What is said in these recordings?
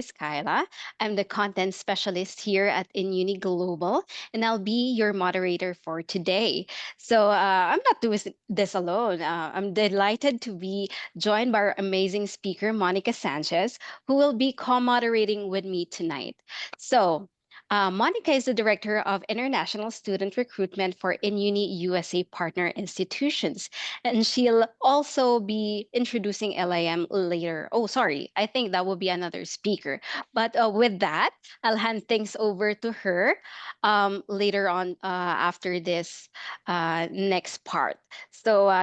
is Kyla. I'm the content specialist here at InUni Global, and I'll be your moderator for today. I'm not doing this alone. I'm delighted to be joined by our amazing speaker, Monica Sanchez, who will be co-moderating with me tonight. Monica is the Director of International Student Recruitment for InUni USA Partner Institutions, and she'll also be introducing LIM later. Oh, sorry. I think that will be another speaker. But with that, I'll hand things over to her later on after this next part.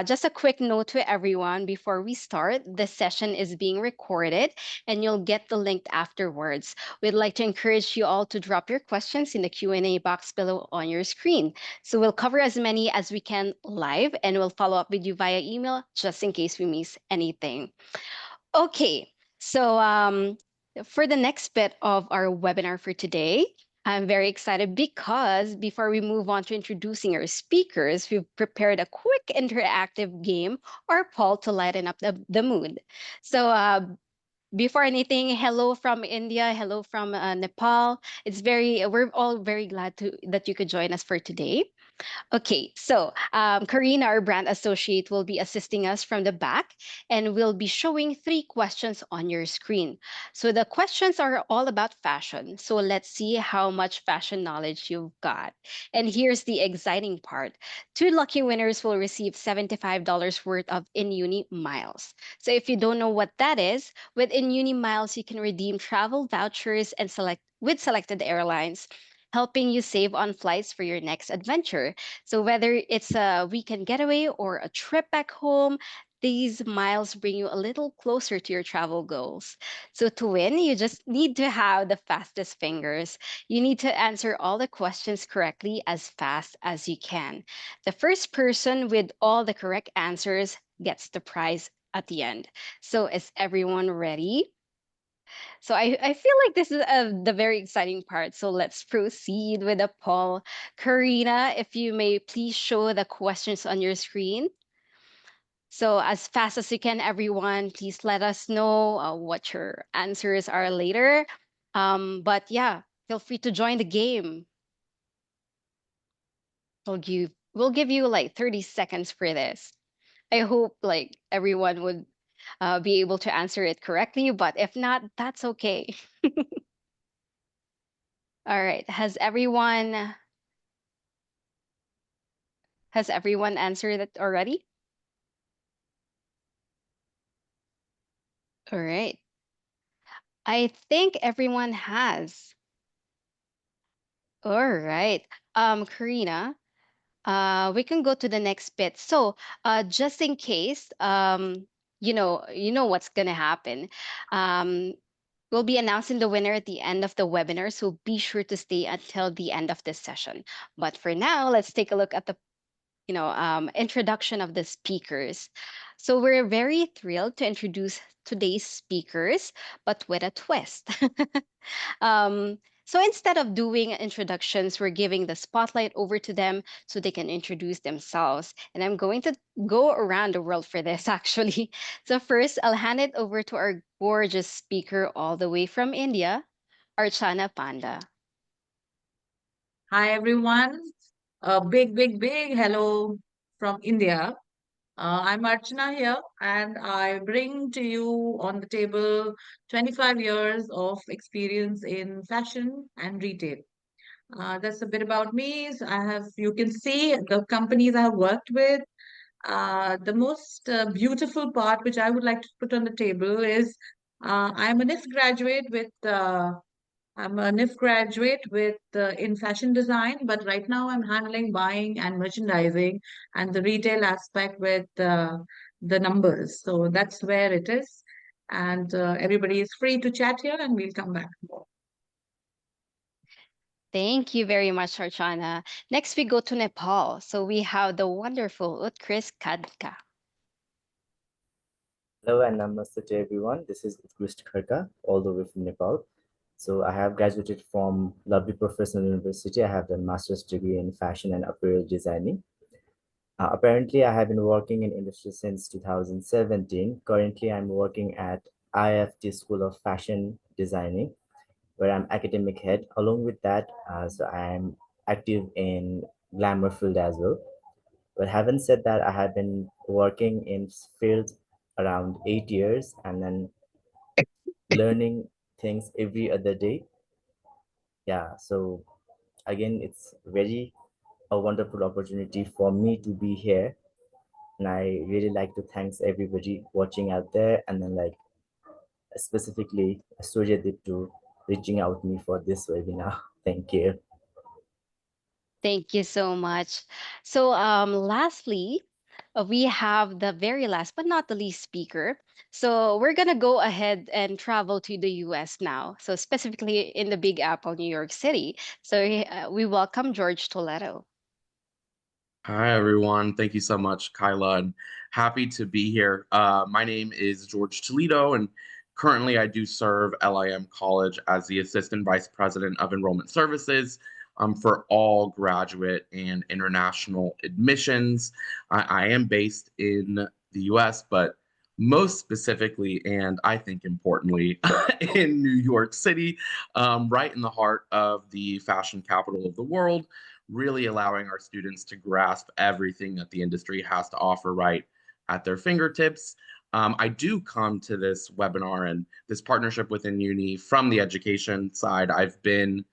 Just a quick note to everyone before we start, this session is being recorded and you'll get the link afterwards. We'd like to encourage you all to drop your questions in the Q&A box below on your screen. So we'll cover as many as we can live and we'll follow up with you via email just in case we miss anything. Okay, so for the next bit of our webinar for today, I'm very excited because before we move on to introducing our speakers, we've prepared a quick interactive game or poll to lighten up the mood. So before anything, hello from India, hello from Nepal. We're all very glad that you could join us for today. Okay, Karina, our brand associate, will be assisting us from the back and we'll be showing 3 questions on your screen. So the questions are all about fashion. So let's see how much fashion knowledge you've got. And here's the exciting part. 2 lucky winners will receive $75 worth of InUni miles. So if you don't know what that is, with InUni miles, you can redeem travel vouchers and with selected airlines, helping you save on flights for your next adventure. So whether it's a weekend getaway or a trip back home, these miles bring you a little closer to your travel goals. So to win, you just need to have the fastest fingers. You need to answer all the questions correctly as fast as you can. The first person with all the correct answers gets the prize at the end. So is everyone ready? So I feel like this is the very exciting part. So let's proceed with the poll. Karina, if you may please show the questions on your screen. So as fast as you can, everyone, please let us know what your answers are later. But yeah, feel free to join the game. We'll give you like 30 seconds for this. I hope like everyone would be able to answer it correctly, but if not, that's okay. All right. Has everyone answered it already? All right. I think everyone has. All right. Karina, we can go to the next bit. So, just in case, you know what's gonna happen. Um, we'll be announcing the winner at the end of the webinar, so be sure to stay until the end of this session. But for now, let's take a look at the introduction of the speakers. So we're very thrilled to introduce today's speakers, but with a twist. um, so instead of doing introductions, we're giving the spotlight over to them so they can introduce themselves. And I'm going to go around the world for this, actually. So first, I'll hand it over to our gorgeous speaker all the way from India, Archana Panda. Hi everyone. A big hello from India. I'm Archana here, and I bring to you on the table 25 years of experience in fashion and retail. That's a bit about me. So you can see the companies I have worked with. The most beautiful part, which I would like to put on the table, is I'm an IF graduate with I'm an IF graduate with in fashion design, but right now I'm handling buying and merchandising and the retail aspect with the numbers. So that's where it is. And everybody is free to chat here, and we'll come back more. Thank you very much, Archana. Next, we go to Nepal. So we have the wonderful Utkris Kadka. Hello and namaste to everyone. This is Utkrisht Kharka, all the way from Nepal. So I have graduated from Lovely Professional University. I have done master's degree in fashion and apparel designing. Apparently, I have been working in industry since 2017. Currently, I'm working at IFT School of Fashion designing, where I'm academic head. Along with that, so I'm active in glamour field as well. But having said that, I have been working in field around 8 years and then learning things every other day. Yeah, so again, it's very a wonderful opportunity for me to be here. And I really like to thanks everybody watching out there, and then like specifically Surjadip to reaching out me for this webinar. Thank you. Thank you so much. So, lastly, we have the very last but not the least speaker. So, we're going to go ahead and travel to the US now. So, specifically in the Big Apple, New York City. So, we welcome George Toledo. Hi, everyone. Thank you so much, Kyla, and happy to be here. My name is George Toledo, and currently I do serve LIM College as the Assistant Vice President of Enrollment Services for all graduate and international admissions. I am based in the US, but most specifically, and I think importantly, in New York City, right in the heart of the fashion capital of the world, really allowing our students to grasp everything that the industry has to offer right at their fingertips. I do come to this webinar and this partnership within Uni from the education side. I've been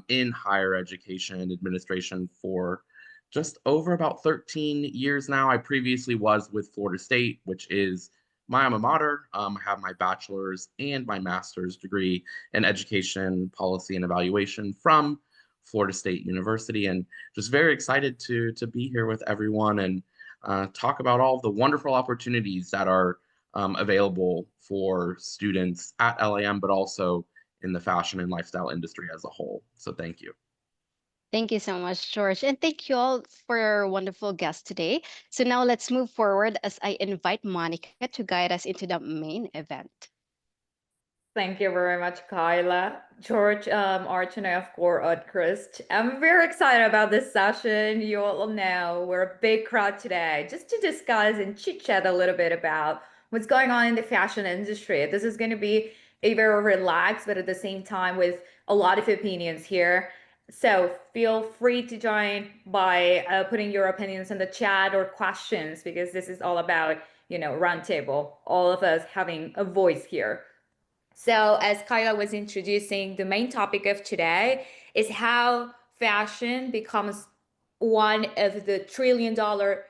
in higher education administration for just over about 13 years now. I previously was with Florida State, which is my alma mater. I have my bachelor's and my master's degree in education policy and evaluation from Florida State University, and just very excited to be here with everyone and talk about all of the wonderful opportunities that are available for students at LAM, but also in the fashion and lifestyle industry as a whole. So thank you. Thank you so much, George. And thank you all for your wonderful guest today. So, now let's move forward as I invite Monica to guide us into the main event. Thank you very much, Kyla, George, Archana, of course, Chris. I'm very excited about this session. You all know we're a big crowd today just to discuss and chit chat a little bit about what's going on in the fashion industry. This is going to be a very relaxed, but at the same time with a lot of opinions here. So feel free to join by putting your opinions in the chat or questions, because this is all about, roundtable, all of us having a voice here. So, as Kyla was introducing, the main topic of today is how fashion becomes one of the trillion-dollar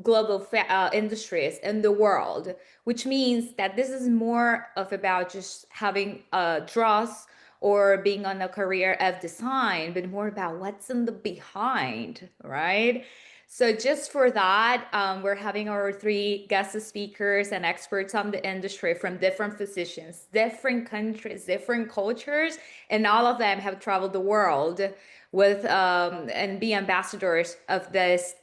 global industries in the world, which means that this is more of about just having a dress or being on a career of design, but more about what's in the behind, right? So just for that, we're having our three guest speakers and experts on the industry from different positions, different countries, different cultures, and all of them have traveled the world with and be ambassadors of this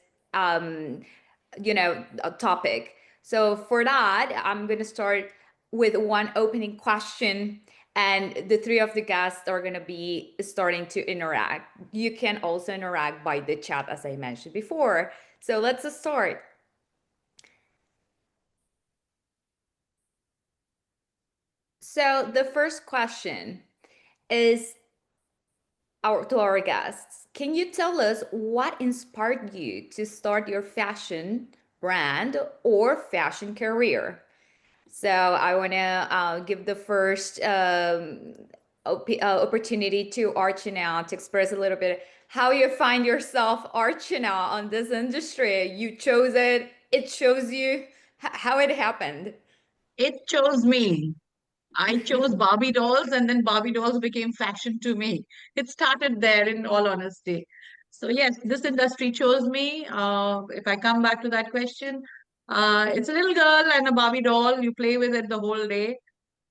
topic. So for that, I'm going to start with one opening question, and the three of the guests are going to be starting to interact. You can also interact by the chat, as I mentioned before. So let's start. So the first question is to our guests. Can you tell us what inspired you to start your fashion brand or fashion career? So I want to give the first opportunity to Archana to express a little bit how you find yourself, Archana, on this industry. You chose it, it chose you, how it happened. It chose me. I chose Barbie dolls, and then Barbie dolls became fashion to me. It started there, in all honesty. So, yes, this industry chose me. If I come back to that question, it's a little girl and a Barbie doll. You play with it the whole day.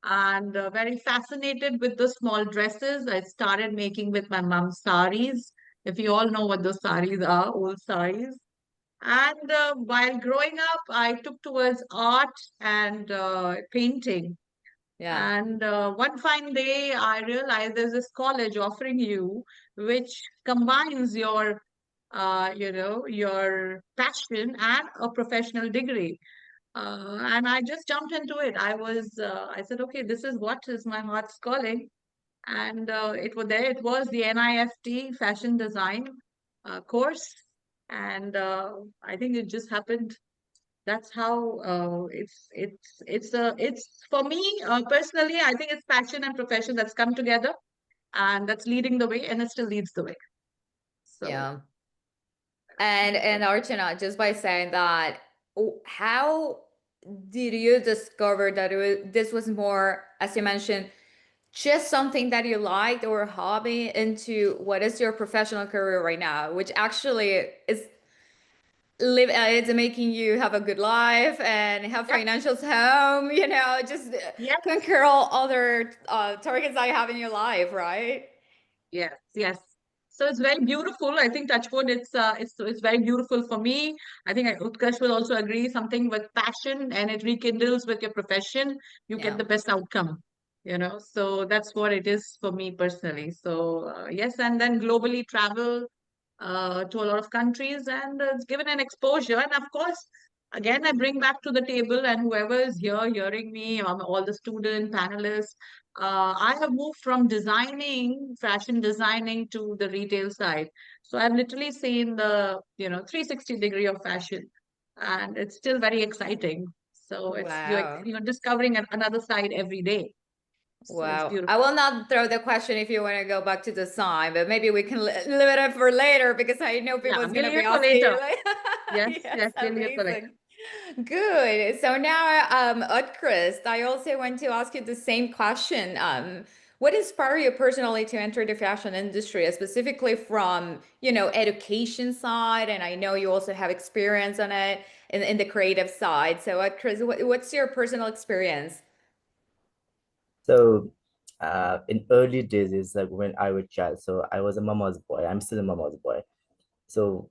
And very fascinated with the small dresses. I started making with my mom's saris. If you all know what those saris are, old saris. And while growing up, I took towards art and painting. Yeah. And one fine day, I realized there's this college offering you, which combines your, your passion and a professional degree. And I just jumped into it. I said, okay, this is what is my heart's calling. And it was the NIFT fashion design course. And I think it just happened. That's how it's for me personally. I think it's passion and profession that's come together, and that's leading the way, and it still leads the way. So Yeah. And Archana, just by saying that, how did you discover that this was more, as you mentioned, just something that you liked or a hobby into what is your professional career right now, which actually is it's making you have a good life and have yep, financials home, just yes, conquer all other targets that you have in your life, right? yes, yes. So it's very beautiful. I think touchwood. It's very beautiful for me. I think Utkarsh will also agree. Something with passion and it rekindles with your profession, you get Yeah. the best outcome. So that's what it is for me personally. So yes, and then globally travel to a lot of countries, and it's given an exposure. And of course, again, I bring back to the table, and whoever is here hearing me, all the student panelists, I have moved from designing, fashion designing to the retail side. So I've literally seen the 360 degree of fashion, and it's still very exciting. So it's Wow. you're discovering another side every day. So it's Wow. I beautiful. will not throw the question if you want to go back to design, but maybe we can leave it up for later because I know Yeah, people is we'll going to leave be it for asking you later. like, Yes, yes, yes, we'll leave it for later. amazing. Good. So now, Chris, I also want to ask you the same question. What inspired you personally to enter the fashion industry, specifically from, education side? And I know you also have experience on it in the creative side. So, Chris, what's your personal experience? So, in early days, is like when I was child. So I was a mama's boy. I'm still a mama's boy. So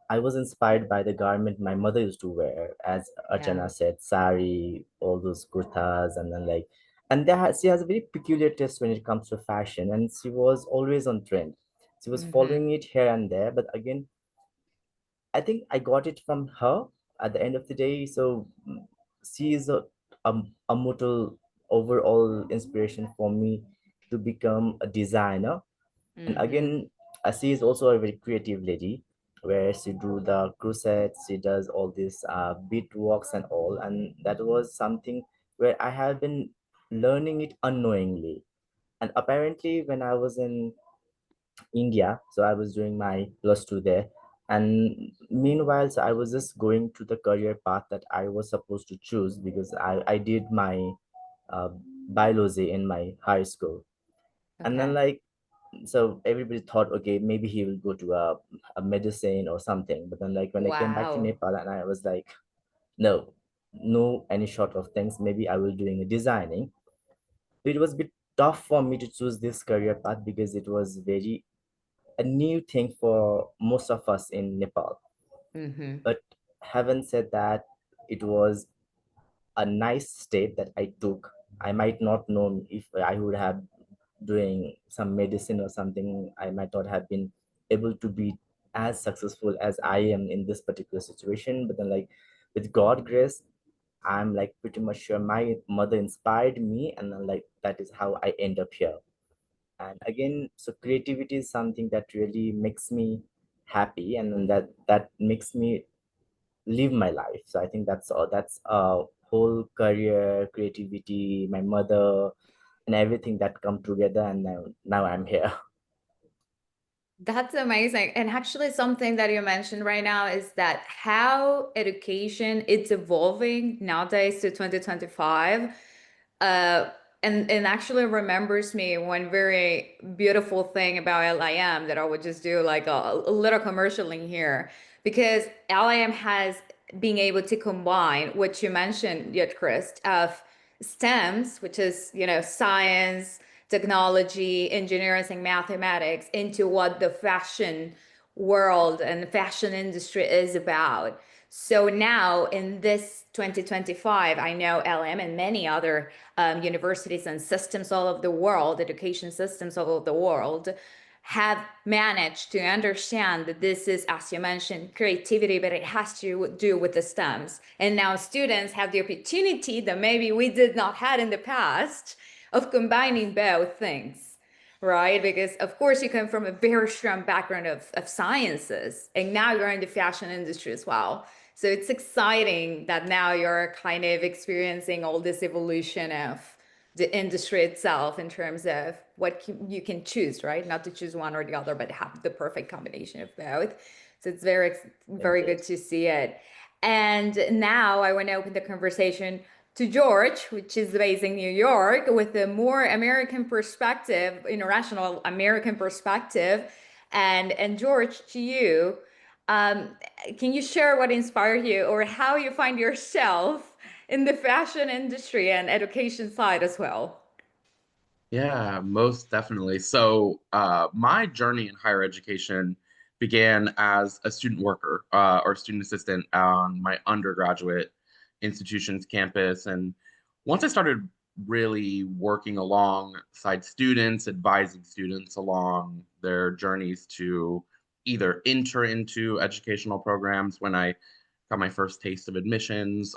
I was inspired by the garment my mother used to wear, as Yeah. Archana said, sari, all those kurtas, and then and she has a very peculiar taste when it comes to fashion, and she was always on trend. She was Mm-hmm. following it here and there, but again, I think I got it from her at the end of the day. So she is a mortal overall inspiration for me to become a designer. And Mm-hmm. again, she is also a very creative lady, where she do the crusades, she does all these beat walks and all. And that was something where I have been learning it unknowingly. And apparently, when I was in India, so I was doing my plus two there. And meanwhile, so I was just going to the career path that I was supposed to choose, because I did my uh, biology in my high school. And then Okay. so everybody thought, okay, maybe he will go to a medicine or something. But then when I came back to Wow. Nepal, and I was like, no, no, any short of things, maybe I will doing a designing. It was a bit tough for me to choose this career path, because it was very a new thing for most of us in Nepal. Mm-hmm. But having said that, it was a nice step that I took. I might not know if I would have doing some medicine or something, I might not have been able to be as successful as I am in this particular situation. But then with God grace, I'm pretty much sure my mother inspired me, and then that is how I end up here. And again, so creativity is something that really makes me happy, and then that makes me live my life. So I think that's all. That's whole career, creativity, my mother, and everything that come together, and now I'm here. That's amazing. And actually something that you mentioned right now is that how education is evolving nowadays to 2025. Uh, and actually remembers me one very beautiful thing about LIM that I would just do like a little commercial in here because LIM has being able to combine what you mentioned yet, Chris, of STEMs, which is, science, technology, engineering, and mathematics into what the fashion world and the fashion industry is about. So now in this 2025, I know LM and many other universities and systems all over the world, education systems all over the world, have managed to understand that this is, as you mentioned, creativity, but it has to do with the STEMs. And now students have the opportunity that maybe we did not had in the past of combining both things, right? Because of course you come from a very strong background of sciences, and now you're in the fashion industry as well. So it's exciting that now you're kind of experiencing all this evolution of the industry itself in terms of what you can choose, right? Not to choose one or the other, but have the perfect combination of both. So it's very Indeed. good to see it. And now I want to open the conversation to George, which is based in New York, with a more American perspective, international American perspective. And George, to you, um, can you share what inspired you or how you find yourself in the fashion industry and education side as well? Yeah, most definitely. So, my journey in higher education began as a student worker or student assistant on my undergraduate institution's campus. And once I started really working alongside students, advising students along their journeys to either enter into educational programs when I got my first taste of admissions,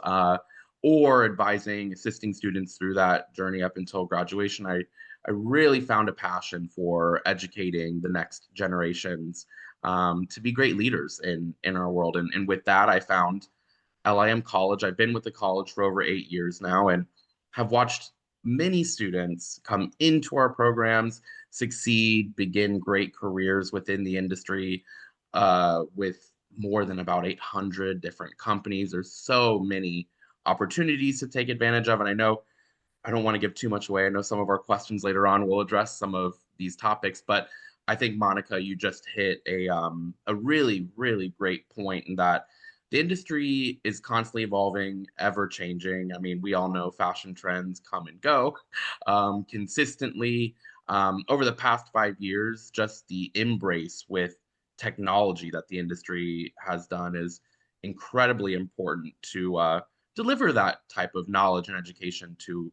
or advising, assisting students through that journey up until graduation, I really found a passion for educating the next generations to be great leaders in our world. And with that, I found LIM College. I've been with the college for over 8 years now and have watched many students come into our programs, succeed, begin great careers within the industry with more than about 800 different companies. There's so many opportunities to take advantage of. And I know I don't want to give too much away. I know some of our questions later on will address some of these topics, but I think Monica, you just hit a really, really great point in that the industry is constantly evolving, ever changing. I mean, we all know fashion trends come and go consistently. Over the past 5 years, just the embrace with technology that the industry has done is incredibly important to deliver that type of knowledge and education to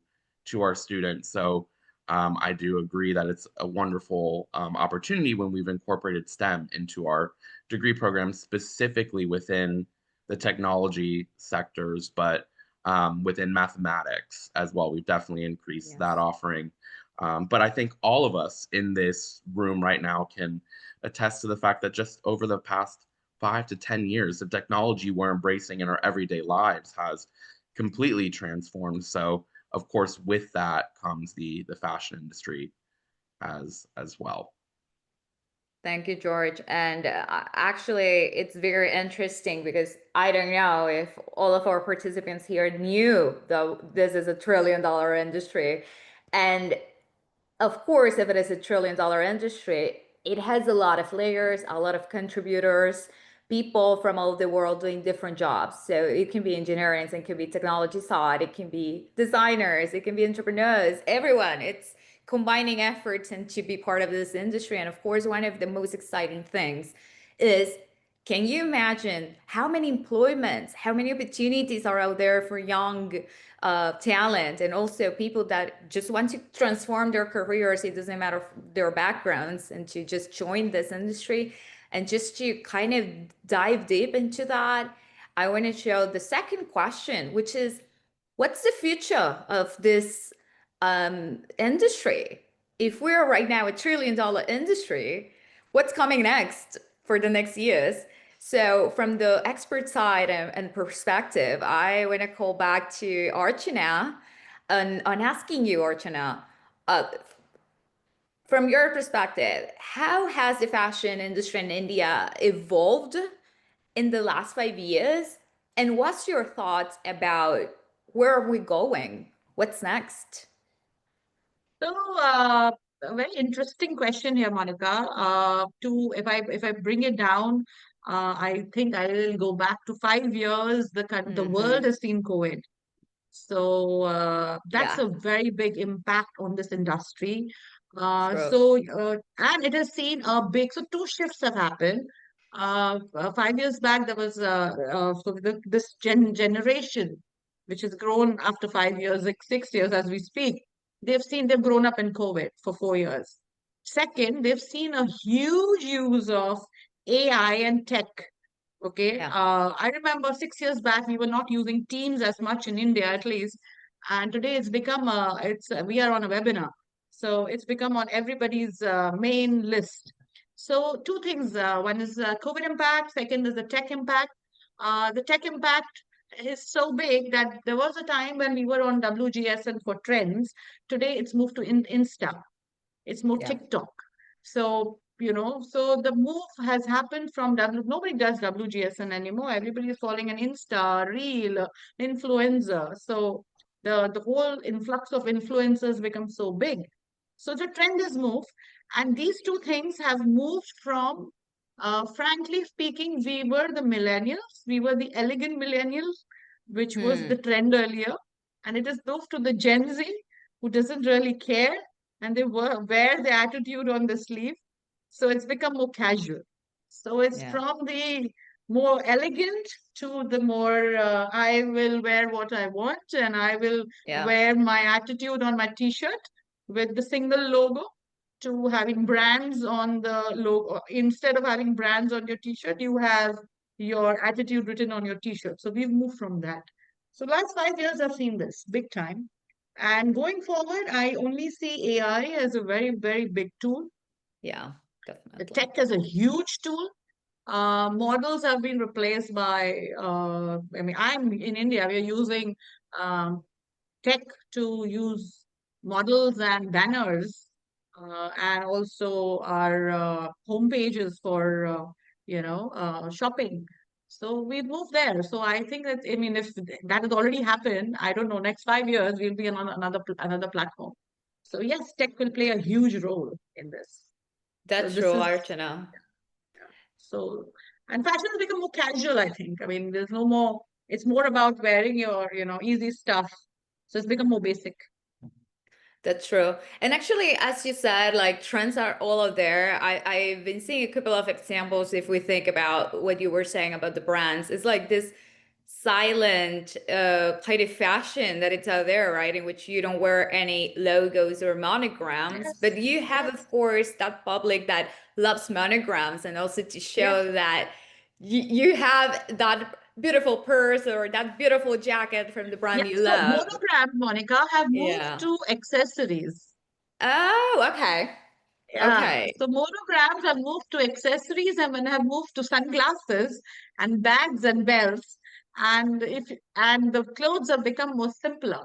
our students. So I do agree that it's a wonderful opportunity when we've incorporated STEM into our degree programs, specifically within the technology sectors, but within mathematics as well. We've definitely increased that Yes. offering. But I think all of us in this room right now can attest to the fact that just over the past 5 to 10 years, the technology we're embracing in our everyday lives has completely transformed. So of course, with that comes the fashion industry as well. Thank you, George. And actually, it's very interesting because I don't know if all of our participants here knew that this is $1 trillion industry. And of course, if it is $1 trillion industry, it has a lot of layers, a lot of contributors, people from all over the world doing different jobs. So it can be engineering, it can be technology side, it can be designers, it can be entrepreneurs, everyone. It's combining efforts and to be part of this industry. And of course, one of the most exciting things is, can you imagine how many employments, how many opportunities are out there for young talent and also people that just want to transform their careers? It doesn't matter their backgrounds, and to just join this industry and just to kind of dive deep into that. I want to show the second question, which is, what's the future of this industry? If we're right now $1 trillion industry, what's coming next for the next years? So from the expert side and perspective, I want to call back to Archana on asking you, Archana, uh, from your perspective, how has the fashion industry in India evolved in the last 5 years? And what's your thoughts about where are we going? What's next? So, a very interesting question here, Monica. To if I bring it down, I think I will go back to 5 years. The world Mm-hmm. has seen COVID. So that's Yeah, a very big impact on this industry. true. And it has seen a big, so two shifts have happened. 5 years back, there was this generation, which has grown after 5 years, like 6 years as we speak. They've grown up in COVID for 4 years. Second, they've seen a huge use of AI and tech. Okay. Yeah. I remember 6 years back, we were not using Teams as much in India, at least. And today it's become we are on a webinar. So it's become on everybody's main list. So two things. One is COVID impact. Second is the tech impact. The tech impact is so big that there was a time when we were on WGSN for trends. Today it's moved to Insta. It's more Yeah. TikTok. So, so the move has happened from nobody does WGSN anymore. Everybody is following an Insta, Reel, influencer. So the whole influx of influencers becomes so big. So the trend has moved. And these two things have moved from, frankly speaking, we were the millennials. We were the elegant millennials, which was the Hmm. trend earlier. And it has moved to the Gen Z, who doesn't really care and they wear the attitude on the sleeve. So it's become more casual. So it's Yeah. from the more elegant to the more I will wear what I want and I will Yeah. wear my attitude on my t-shirt with the single logo to having brands on the logo. Instead of having brands on your t-shirt, you have your attitude written on your t-shirt. So we've moved from that. So last 5 years I've seen this big time. And going forward, I only see AI as a very, very big tool. Yeah. The Definitely. tech is a huge tool. Models have been replaced by, I mean, I'm in India, we're using um, tech to use models and banners and also our home pages for, shopping. So we've moved there. So I think that, I mean, if that has already happened, I don't know, next 5 years, we'll be on another platform. So yes, tech will play a huge role in this. So That's true, this is, Archana. so, and fashion has become more casual, I think. I mean, there's no more, it's more about wearing your, easy stuff. So it's become more basic. That's true. And actually, as you said, like trends are all out there. I've been seeing a couple of examples if we think about what you were saying about the brands. It's like this silent kind of fashion that it's out there, right? In which you don't wear any logos or monograms, Yes, but you have, yes, of course, that public that loves monograms and also to yes. show that you have that beautiful purse or that beautiful jacket from the Yeah, brand you so love. monograms, Monica, have moved Yeah. to accessories. Oh, okay. Yeah, Okay. so monograms have moved to accessories and have moved to sunglasses and bags and belts. And the clothes have become more simpler.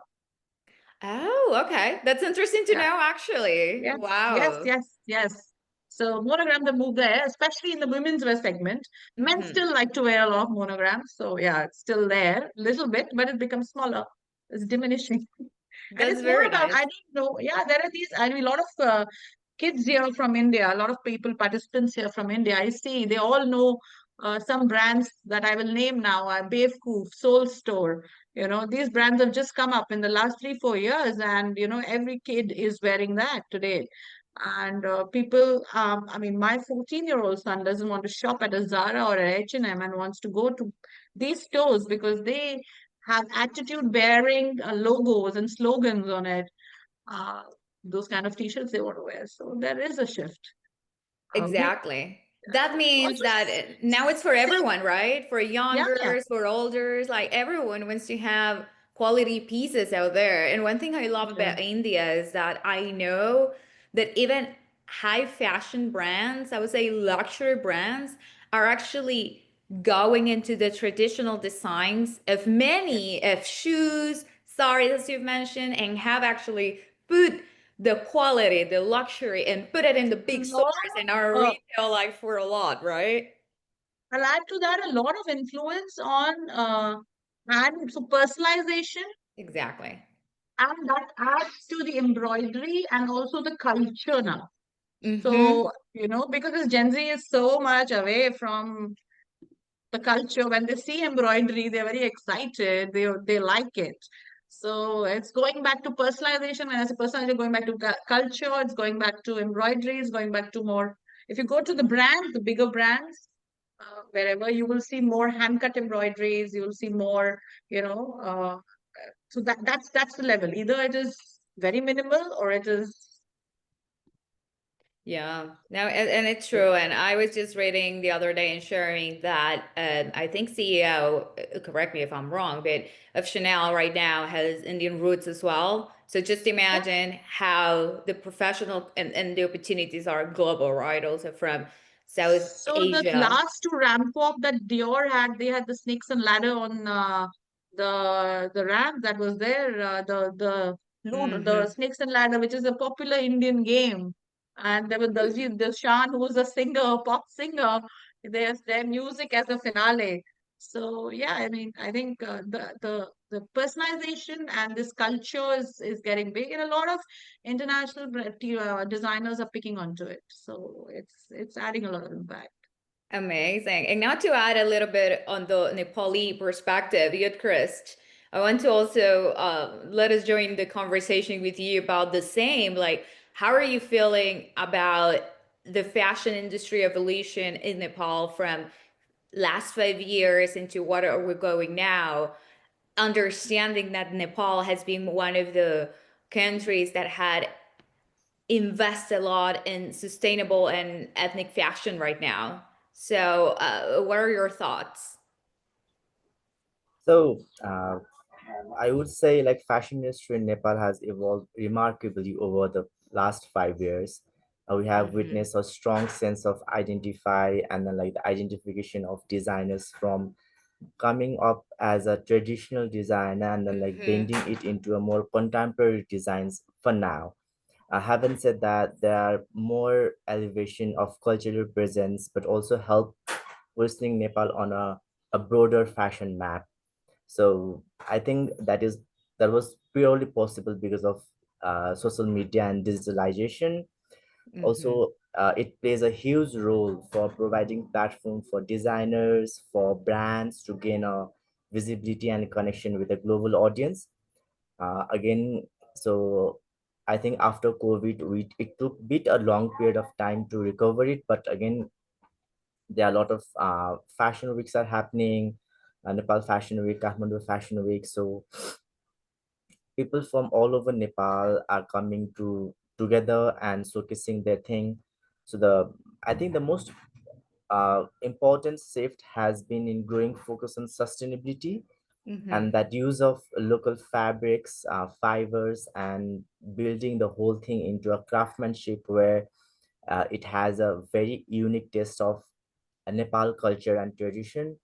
Oh, okay. That's interesting to Yeah. know, actually. Yes, yes, Wow. yes, yes. So monograms have moved there, especially in the women's wear segment. Men Hmm. still like to wear a lot of monograms. So yeah, it's still there, a little bit, but it becomes smaller. It's diminishing. And That's it's more very about, I nice. don't know, yeah, there are these, I mean, a lot of kids here from India, a lot of people, participants here from India, I see they all know some brands that I will name now, Bewkoof, Soul Store. These brands have just come up in the last 3, 4 years, and every kid is wearing that today. And people, I mean, my 14-year-old son doesn't want to shop at a Zara or an H&M and wants to go to these stores because they have attitude bearing logos and slogans on it. Uh, those kind of t-shirts they want to wear. So there is a shift. We Exactly. That means also that now it's for see, everyone, right? For yeah, yeah, youngers, for olders, like everyone wants to have quality pieces out there. And one thing I love yeah. about India is that I know that even high fashion brands, I would say luxury brands, are actually going into the traditional designs of many of shoes, saris, as you've mentioned, and have actually put the quality, the luxury, and put it in the A big lot, stores and our uh, retail like for a lot, right? I'll add to that a lot of influence on and so personalization, Exactly. and that adds to the embroidery and also the culture now. Mm-hmm. So, because this Gen Z is so much away from the culture, when they see embroidery, they're very excited. They like it. So it's going back to personalization. When I say personalization, going back to culture, it's going back to embroidery, it's going back to more. If you go to the brands, the bigger brands, wherever you will see more hand cut embroideries, you will see more, you know. So that's the level. Either it is very minimal or it is Yeah, no, and it's true. And I was just reading the other day and sharing that I think CEO, correct me if I'm wrong, but of Chanel right now has Indian roots as well. So just imagine how the professional and the opportunities are global, right? Also from South So the Asia. last to ramp up that Dior had, they had the snakes and ladder on the ramp that was there. The Ludo, the Hmm. snakes and ladder, which is a popular Indian game, and there was Daljit Dilshan, who was a singer, a pop singer. There's their music as a finale. So yeah, I mean, I think the personalization and this culture is getting big, and a lot of international designers are picking onto it. So it's adding a lot of impact. Amazing. And now to add a little bit on the Nepali perspective, Yudkrist, I want to also let us join the conversation with you about the same. Like, how are you feeling about the fashion industry evolution in Nepal from last 5 years into what are we going now? Understanding that Nepal has been one of the countries that had invest a lot in sustainable and ethnic fashion right now. So, what are your thoughts? So I would say like fashion industry in Nepal has evolved remarkably over the last 5 years. We have Mm-hmm. witnessed a strong sense of identify and then like the identification of designers from coming up as a traditional designer and then like Mm-hmm. bending it into a more contemporary designs for now. I haven't said that there are more elevation of cultural presence, but also help positioning Nepal on a broader fashion map. So I think that was purely possible because of social media and digitalization. Mm-hmm. Also, it plays a huge role for providing platform for designers, for brands to gain a visibility and connection with a global audience. Again, so I think after COVID, it took bit a long period of time to recover it, but again, there are a lot of fashion weeks are happening, Nepal Fashion Week, Kathmandu Fashion Week. So people from all over Nepal are coming to together and showcasing their thing. So the I think the most important shift has been in growing focus on sustainability Mm-hmm. and that use of local fabrics, fibers, and building the whole thing into a craftsmanship where it has a very unique taste of Nepal culture and tradition.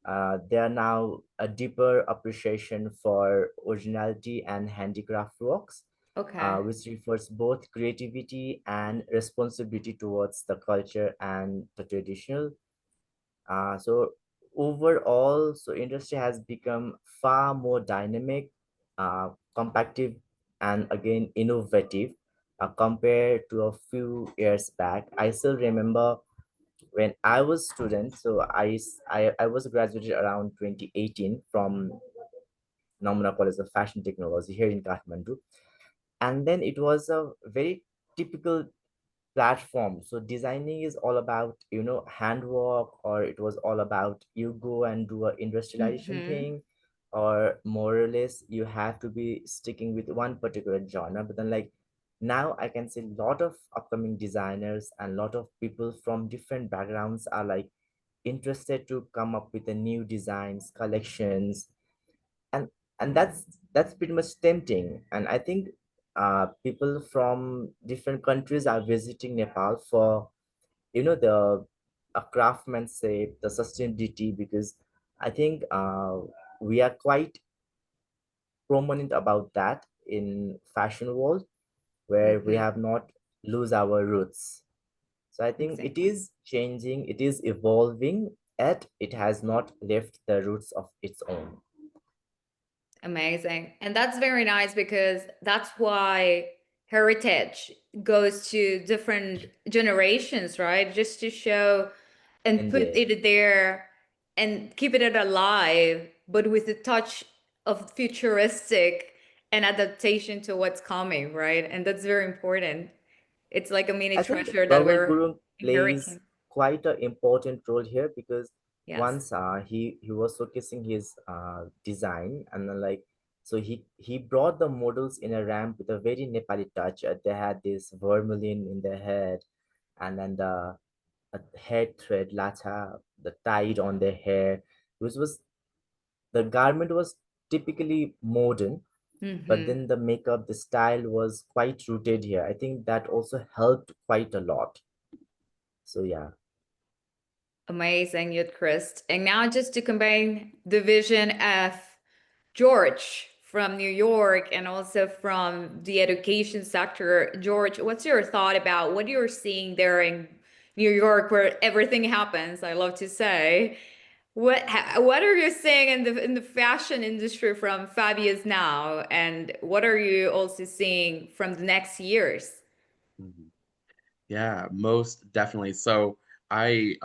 There are now a deeper appreciation for originality and handicraft works, Okay. which refers both creativity and responsibility towards the culture and the traditional. So overall, so industry has become far more dynamic, compactive, and again innovative compared to a few years back. I still remember when I was student, so I was graduated around 2018 from Namuna College of Fashion Technology here in Kathmandu. And then it was a very typical platform. So designing is all about, handwork, or it was all about you go and do a industrialization Mm-hmm. thing, or more or less you have to be sticking with one particular genre. But then like now I can see a lot of upcoming designers and a lot of people from different backgrounds are like interested to come up with the new designs, collections, and that's pretty much tempting. And I think people from different countries are visiting Nepal for the craftsmanship, the sustainability, because I think we are quite prominent about that in fashion world where we Mm-hmm. have not lose our roots. So I think it Exactly. is changing, it is evolving, yet it has not left the roots of its own. Amazing. And that's very nice because that's why heritage goes to different generations, right? Just to show and put Indeed. it there and keep it alive, but with a touch of futuristic and adaptation to what's coming, right? And that's very important. It's like a mini I think treasure that Bhagat we're Guru plays inheriting. quite an important role here because Yes. once he was showcasing his design, and then like so he brought the models in a ramp with a very Nepali touch. They had this vermilion in their head, and then the hair thread lata, the tied on their hair, which was the garment was typically modern, but Mm-hmm. then the makeup, the style was quite rooted here. I think that also helped quite a lot. So yeah. Amazing, Youth Christ. And now just to combine the vision of George from New York and also from the education sector. George, what's your thought about what you're seeing there in New York where everything happens, I love to say. What are you seeing in the fashion industry from 5 years now, and what are you also seeing from the next years? Mhm. Yeah, most definitely. So I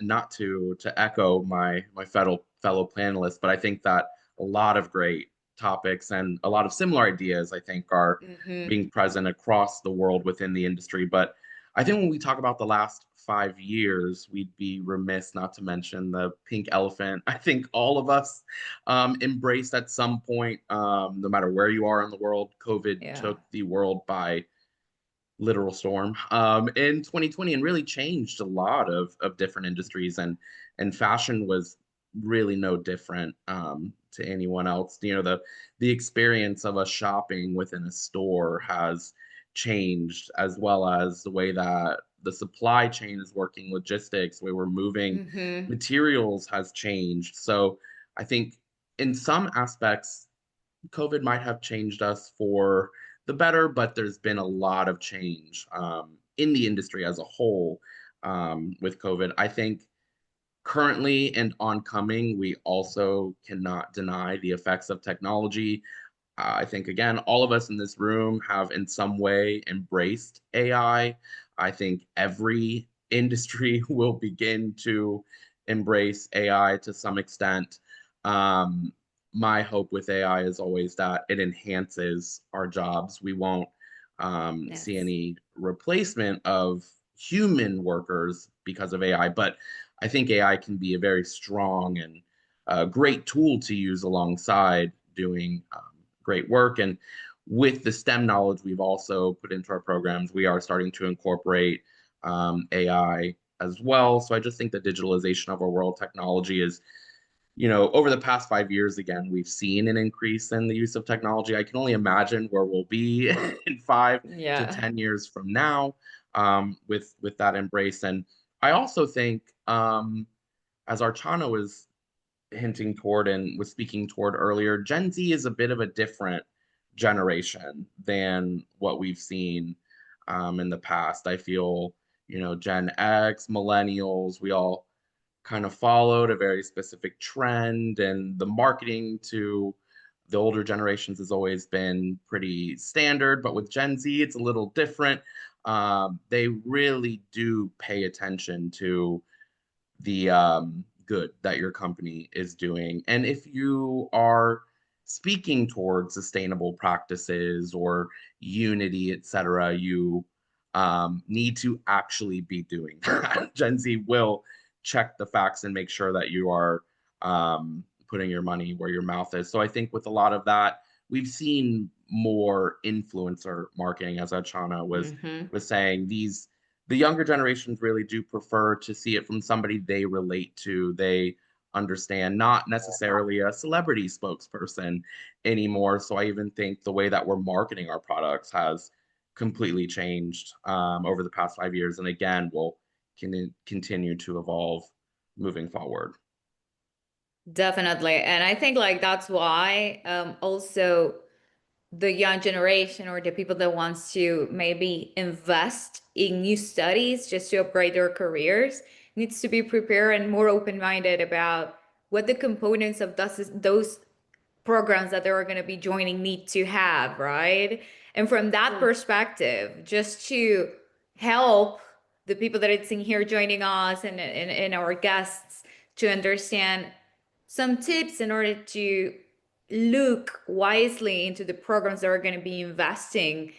not to echo my fellow panelists, but I think that a lot of great topics and a lot of similar ideas I think are Mm-hmm. being present across the world within the industry. But I think when we talk about the last 5 years, we'd be remiss not to mention the pink elephant. I think all of us embraced at some point, no matter where you are in the world. COVID Yeah. took the world by literal storm in 2020 and really changed a lot of different industries, and fashion was really no different to anyone else. You know, the experience of us shopping within a store has changed, as well as the way that the supply chain is working, logistics, the way we're moving Mm-hmm. materials has changed. So I think in some aspects COVID might have changed us for the better, but there's been a lot of change in the industry as a whole with COVID. I think currently and oncoming, we also cannot deny the effects of technology. I think, again, all of us in this room have in some way embraced AI. I think every industry will begin to embrace AI to some extent. Um, my hope with AI is always that it enhances our jobs. We won't see Yes. any replacement of human workers because of AI, but I think AI can be a very strong and great tool to use alongside doing great work. And with the STEM knowledge we've also put into our programs, we are starting to incorporate AI as well. So I just think the digitalization of our world, technology is, you know, over the past 5 years, again, we've seen an increase in the use of technology. I can only imagine where we'll be in five to Yeah. 10 years from now with that embrace. And I also think, as Archana was hinting toward and was speaking toward earlier, Gen Z is a bit of a different generation than what we've seen in the past. I feel, you know, Gen X, millennials, we all kind of followed a very specific trend, and the marketing to the older generations has always been pretty standard. But with Gen Z, it's a little different. They really do pay attention to the good that your company is doing. And if you are speaking towards sustainable practices or unity, et cetera, you need to actually be doing that. Gen Z will check the facts and make sure that you are putting your money where your mouth is. So I think with a lot of that, we've seen more influencer marketing, as Achana Mm-hmm. was saying. The younger generations really do prefer to see it from somebody they relate to, they understand, not necessarily a celebrity spokesperson anymore. So I even think the way that we're marketing our products has completely changed over the past 5 years, and again will continue to evolve moving forward. Definitely. And I think like that's why also the young generation or the people that wants to maybe invest in new studies just to upgrade their careers needs to be prepared and more open-minded about what the components of those programs that they're going to be joining need to have, right? And from that perspective, just to help the people that it's in here joining us and our guests to understand some tips in order to look wisely into the programs that are going to be investing,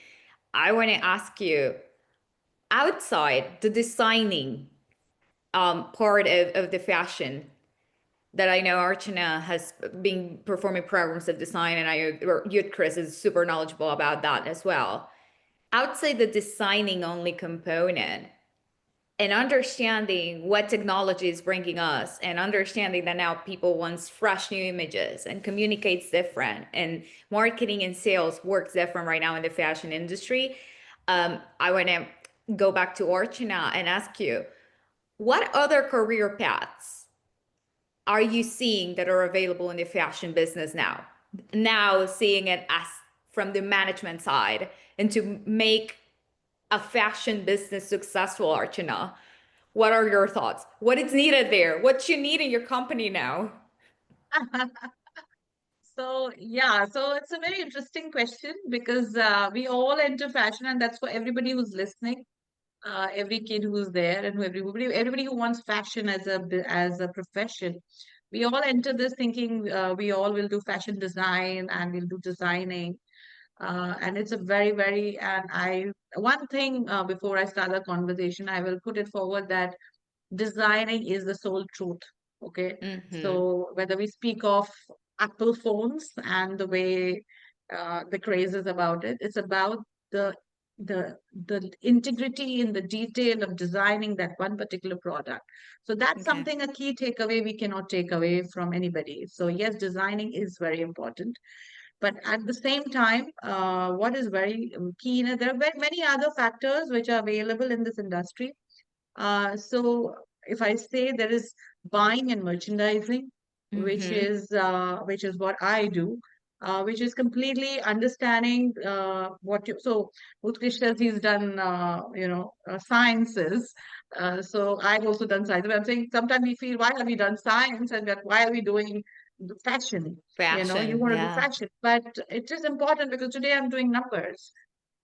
I want to ask you, outside the designing part of the fashion that I know Archana has been performing programs of design, and Youth Chris is super knowledgeable about that as well. Outside the designing only component, and understanding what technology is bringing us, and understanding that now people want fresh new images and communicates different, and marketing and sales works different right now in the fashion industry. I want to go back to Archana and ask you, what other career paths are you seeing that are available in the fashion business now? Now seeing it as from the management side, and to make a fashion business successful, Archana. What are your thoughts? What is needed there? What you need in your company now? So yeah, so it's a very interesting question because we all enter fashion, and that's for everybody who's listening, every kid who's there, and everybody who wants fashion as as a profession. We all enter this thinking we all will do fashion design and we'll do designing, and it's a very and I one thing before I start the conversation, I will put it forward that designing is the sole truth. Okay. Mm-hmm. So whether we speak of Apple phones and the way the craze is about it, it's about the the integrity in the detail of designing that one particular product. So that's Okay. something, a key takeaway we cannot take away from anybody. So yes, designing is very important. But at the same time, what is very key, there are very many other factors which are available in this industry. So if I say there is buying and merchandising, Mm-hmm. which is what I do, which is completely understanding what you. So Utkish says he's done sciences. So I've also done science. But I'm saying sometimes we feel, why have we done science, and that why are we doing the fashion? You Fashion, want to do yeah. fashion, but it is important because today I'm doing numbers.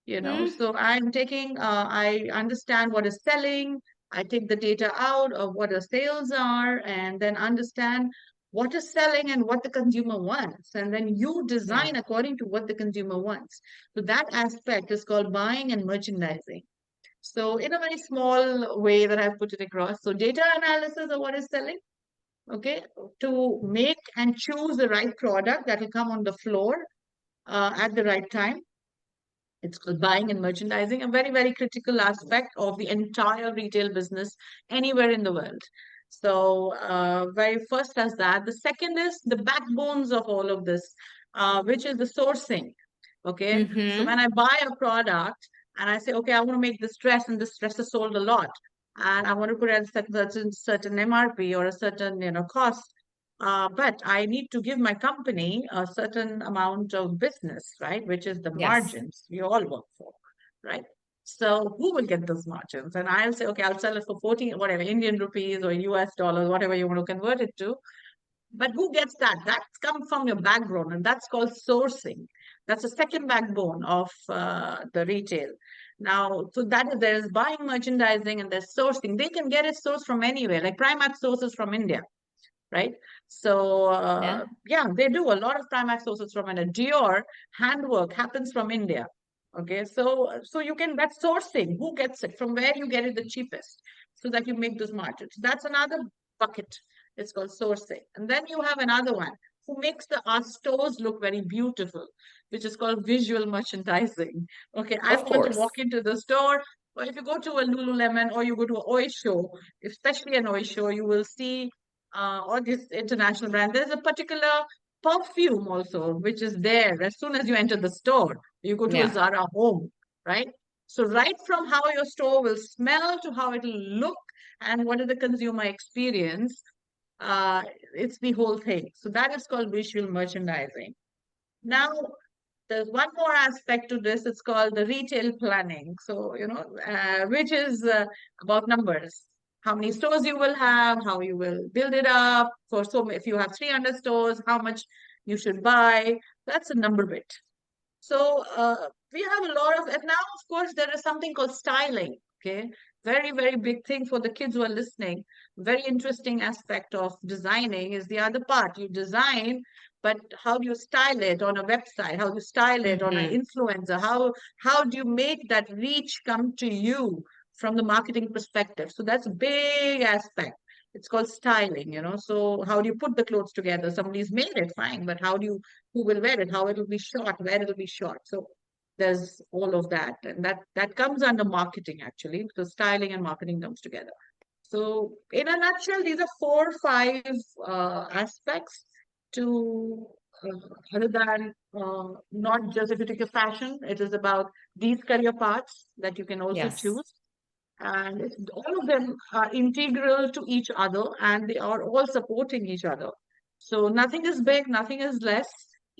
Mm, So I understand what is selling. I take the data out of what the sales are, and then understand what is selling and what the consumer wants, and then you yeah. design according to what the consumer wants. So that aspect is called buying and merchandising. So in a very small way that I've put it across, so data analysis of what is selling, okay, to make and choose the right product that will come on the floor at the right time. It's called buying and merchandising, a very critical aspect of the entire retail business anywhere in the world. So, very first as that. The second is the backbones of all of this, which is the sourcing. Okay. So when Mm-hmm. I buy a product and I say, okay, I want to make this dress, and this dress is sold a lot, and I want to put it at a certain MRP or a certain, cost. But I need to give my company a certain amount of business, right? Which is the Yes. margins we all work for, right? So who will get those margins? And I'll say, okay, I'll sell it for 14, whatever, Indian rupees or US dollars, whatever you want to convert it to. But who gets that? That's come from your background, and that's called sourcing. That's the second backbone of the retail. Now, so that is, there's buying, merchandising, and there's sourcing. They can get it sourced from anywhere. Like Primark sources from India, right? So Yeah. yeah, they do a lot of Primark sources from India. Dior handwork happens from India. Okay, so you can, that's sourcing. Who gets it? From where you get it the cheapest, so that you make those margins. That's another bucket. It's called sourcing. And then you have another one who makes our stores look very beautiful, which is called visual merchandising. Okay, Of I'm going to walk course. into the store, or if you go to a Lululemon or you go to an Oi show, especially an Oi show, you will see or this international brand, there's a particular perfume also, which is there as soon as you enter the store. You go to a Yeah. Zara home, right? So right from how your store will smell to how it will look and what is the consumer experience, uh, it's the whole thing. So that is called visual merchandising. Now, there's one more aspect to this. It's called the retail planning. So, which is about numbers. How many stores you will have, how you will build it up. If you have 300 stores, how much you should buy. That's a number bit. So we have a lot of, and now of course there is something called styling. Okay, very big thing for the kids who are listening. Very interesting aspect of designing is the other part. You design, but how do you style it on a website? How do you style it on an Mm-hmm. influencer? How do you make that reach come to you from the marketing perspective? So that's a big aspect. It's called styling, So how do you put the clothes together? Somebody's made it, fine, but who will wear it, how it'll be shot, where it'll be shot. So there's all of that, and that comes under marketing actually, because styling and marketing comes together. So, in a nutshell, these are 4 or 5 aspects to other than not just if you take a fashion, it is about these career paths that you can also Yes. choose. And all of them are integral to each other and they are all supporting each other. So, nothing is big, nothing is less.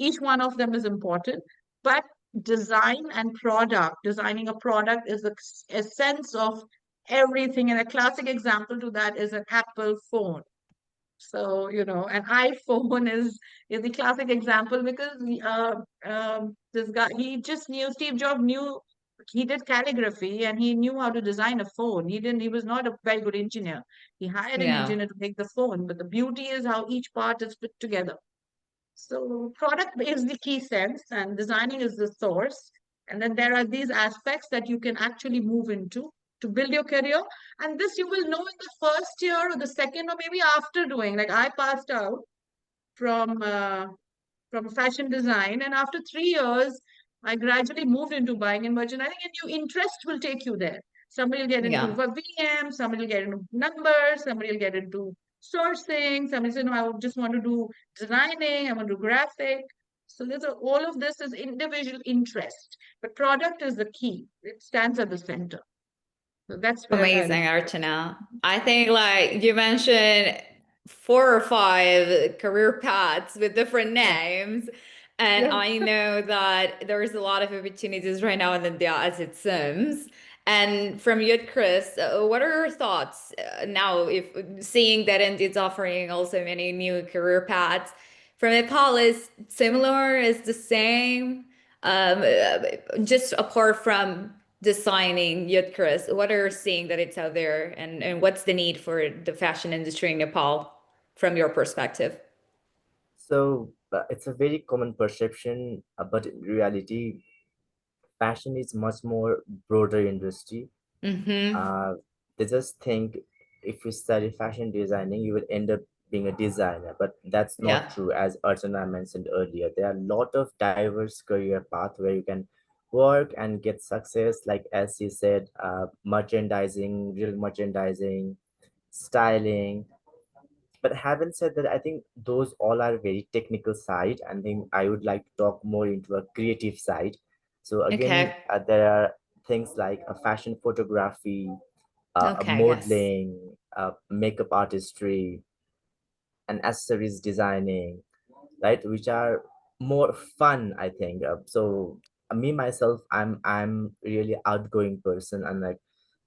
Each one of them is important. But design and product, designing a product is the essence of everything. And a classic example to that is an Apple phone. So, an iPhone is the classic example because this guy, Steve Jobs knew, he did calligraphy and he knew how to design a phone. He was not a very good engineer. He hired an Yeah. engineer to make the phone, but the beauty is how each part is put together. So product is the key sense and designing is the source. And then there are these aspects that you can actually move into to build your career. And this you will know in the first year or the second or maybe after doing. Like I passed out from from fashion design, and after 3 years, I gradually moved into buying and merchandising, and your interest will take you there. Somebody will get into Yeah. VM, somebody will get into numbers, somebody will get into sourcing, somebody says, no, I just want to do designing, I want to do graphic. So all of this is individual interest, but product is the key. It stands at the center. So that's where I Amazing, look at it. Archana. I think like you mentioned 4 or 5 career paths with different Yeah. names. And Yeah. I know that there's a lot of opportunities right now in India, as it seems. And from you, Chris, what are your thoughts now if seeing that India is offering also many new career paths? From Nepal is similar, is the same? Just apart from designing Yud Chris, what are you seeing that it's out there and what's the need for the fashion industry in Nepal from your perspective? So it's a very common perception, but in reality, fashion is much more broader industry. Mm-hmm. Uh, they just think if you study fashion designing, you will end up being a designer, but that's not Yeah. true. As Archana mentioned earlier, there are a lot of diverse career path where you can work and get success. Like as she said, merchandising, real merchandising, styling. But having said that, I think those all are very technical side, and then I would like to talk more into a creative side. So again, Okay. there are things like a fashion photography, a Okay. Yes. modeling, makeup artistry, and accessories designing, right? Which are more fun, I think. So me myself, I'm really outgoing person, and like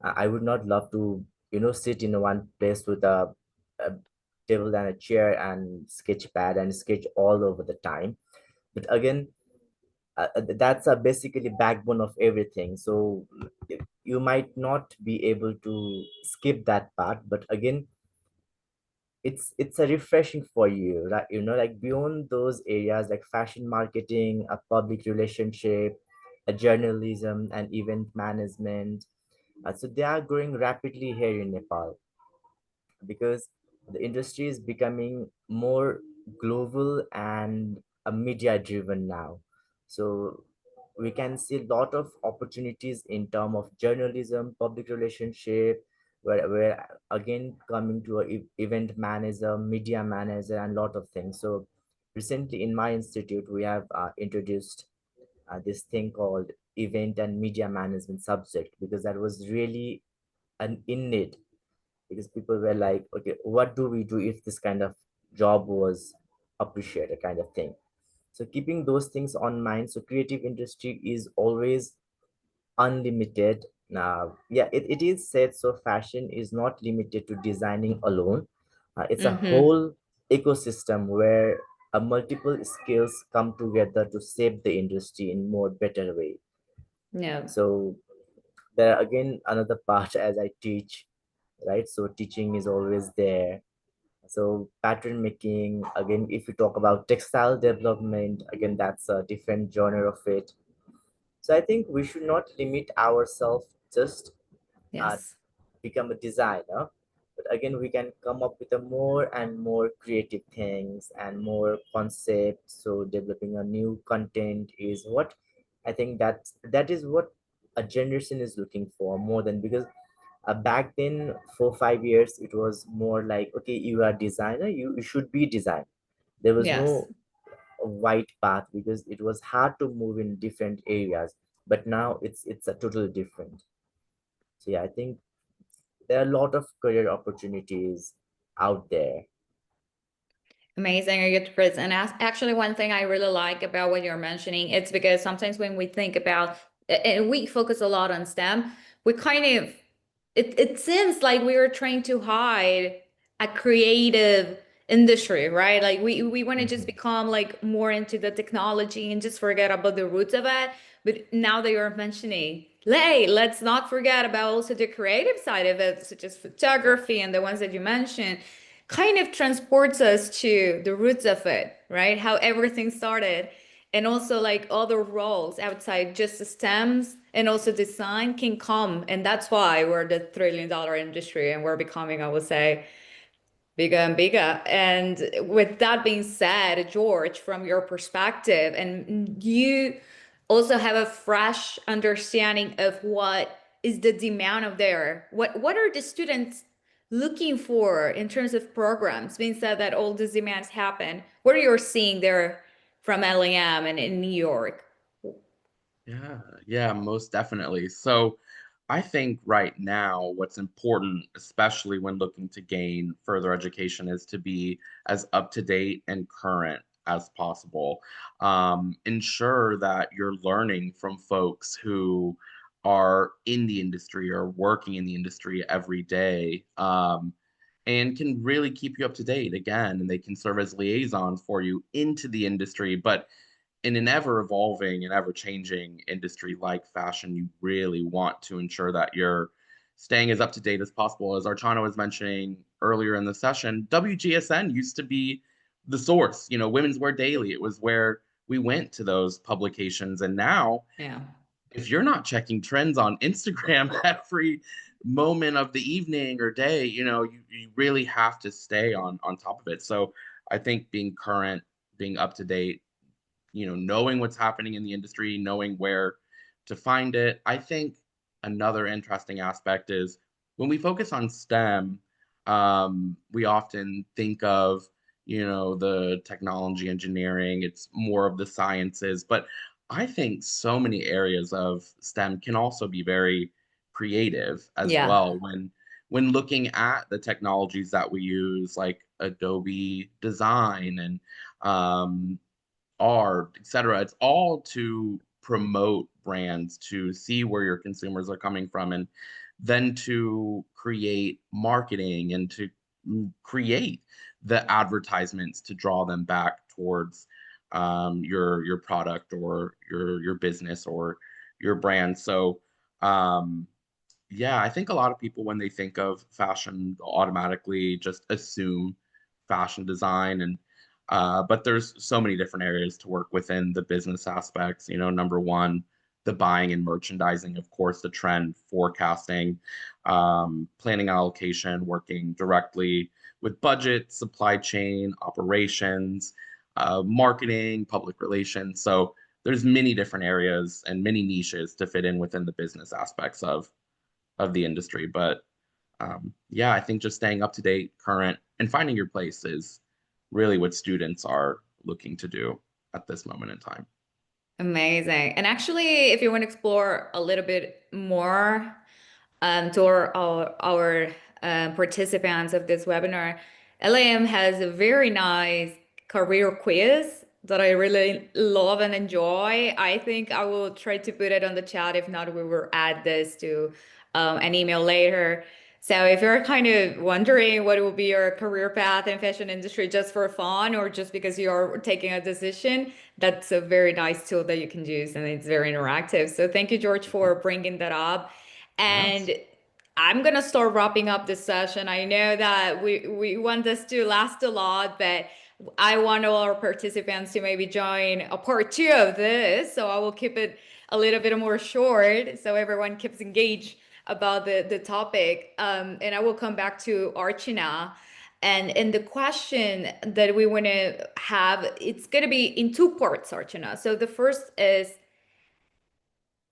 I would not love to sit in one place with a table and a chair and sketch pad and sketch all over the time. But again, that's a basically backbone of everything. So you might not be able to skip that part, but again, it's a refreshing for you, right? Like beyond those areas like fashion marketing, a public relationship, a journalism and event management. So they are growing rapidly here in Nepal because the industry is becoming more global and media driven now. So we can see a lot of opportunities in term of journalism, public relationship, where again coming to a event manager, media manager, and lot of things. So recently in my institute we have introduced this thing called event and media management subject, because that was really an in need, because people were like, okay, what do we do if this kind of job was appreciated, kind of thing. So keeping those things on mind, so creative industry is always unlimited. Now, yeah, it is said, so fashion is not limited to designing alone. It's a Mm-hmm. whole ecosystem where multiple skills come together to shape the industry in more better way. Yeah. So there are again another part as I teach, right? So teaching is always there. So pattern making, again, if you talk about textile development, again, that's a different genre of it. So I think we should not limit ourselves just uh, Yes. become a designer, but again, we can come up with a more and more creative things and more concepts. So developing a new content is what I think that is what a generation is looking for more than, because back then, 4 5 years, it was more like, okay, you are a designer, you should be design. There was Yes. no white path, because it was hard to move in different areas. But now it's a totally different. So yeah, I think there are a lot of career opportunities out there. Amazing, a good Chris. And actually, one thing I really like about what you're mentioning, it's because sometimes when we think about, and we focus a lot on STEM, we kind of, it seems like we are trying to hide a creative industry, right? Like we want to just Mhm. become like more into the technology and just forget about the roots of it. But now that you're mentioning, hey, let's not forget about also the creative side of it, such as photography and the ones that you mentioned, kind of transports us to the roots of it, right? How everything started. And also like other roles outside just the stems and also design can come. And that's why we're the $1 trillion industry and we're becoming, I would say, bigger and bigger. And with that being said, George, from your perspective, and you also have a fresh understanding of what is the demand of there. What are the students looking for in terms of programs? Being said that all these demands happen, what are you seeing there from LAM and in New York? Yeah, yeah, most definitely. So I think right now what's important, especially when looking to gain further education, is to be as up to date and current as possible. Ensure that you're learning from folks who are in the industry or working in the industry every day. And can really keep you up to date again, and they can serve as liaisons for you into the industry. But in an ever evolving and ever changing industry like fashion, you really want to ensure that you're staying as up to date as possible. As Archana was mentioning earlier in the session, WGSN used to be the source, Women's Wear Daily. It was where we went to those publications. And now, Yeah. if you're not checking trends on Instagram every moment of the evening or day, you really have to stay on top of it. So I think being current, being up to date, knowing what's happening in the industry, knowing where to find it. I think another interesting aspect is when we focus on STEM, we often think of, the technology, engineering, it's more of the sciences. But I think so many areas of STEM can also be very creative as Yeah. well. When looking at the technologies that we use, like Adobe Design and art, etc. It's all to promote brands, to see where your consumers are coming from, and then to create marketing and to create the advertisements to draw them back towards your product or your business or your brand. So um, yeah, I think a lot of people, when they think of fashion, automatically just assume fashion design, and but there's so many different areas to work within the business aspects. Number one, the buying and merchandising, of course, the trend forecasting, planning allocation, working directly with budget, supply chain, operations, marketing, public relations. So there's many different areas and many niches to fit in within the business aspects of the industry. But yeah, I think just staying up to date, current, and finding your place is really what students are looking to do at this moment in time. Amazing. And actually, if you want to explore a little bit more to our participants of this webinar, LAM has a very nice career quiz that I really love and enjoy. I think I will try to put it on the chat. If not, we will add this to an email later. So if you're kind of wondering what will be your career path in fashion industry just for fun or just because you're taking a decision, that's a very nice tool that you can use and it's very interactive. So thank you, George, for bringing that up. Yes. And I'm gonna start wrapping up this session. I know that we want this to last a lot, but I want all our participants to maybe join a part two of this. So I will keep it a little bit more short so everyone keeps engaged about the topic. And I will come back to Archana. And the question that we want to have, it's going to be in two parts, Archana. So the first is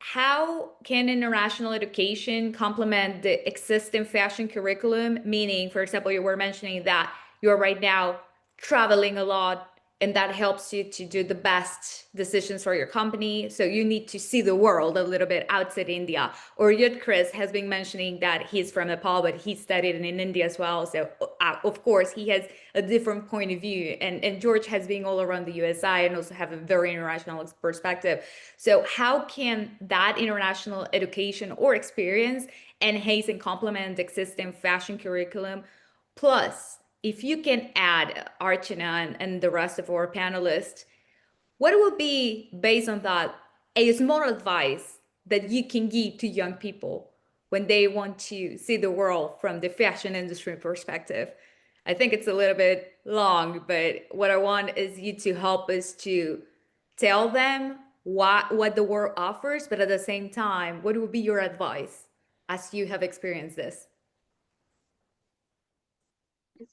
how can international education complement the existing fashion curriculum? Meaning, for example, you were mentioning that you're right now traveling a lot and that helps you to do the best decisions for your company. So you need to see the world a little bit outside India. Or Yud Chris has been mentioning that he's from Nepal, but he studied in India as well. So of course he has a different point of view. And George has been all around the USI and also have a very international perspective. So how can that international education or experience enhance and complement the existing fashion curriculum? Plus, if you can add Archana and the rest of our panelists, what would be, based on that, a small advice that you can give to young people when they want to see the world from the fashion industry perspective? I think it's a little bit long, but what I want is you to help us to tell them what the world offers, but at the same time, what would be your advice as you have experienced this?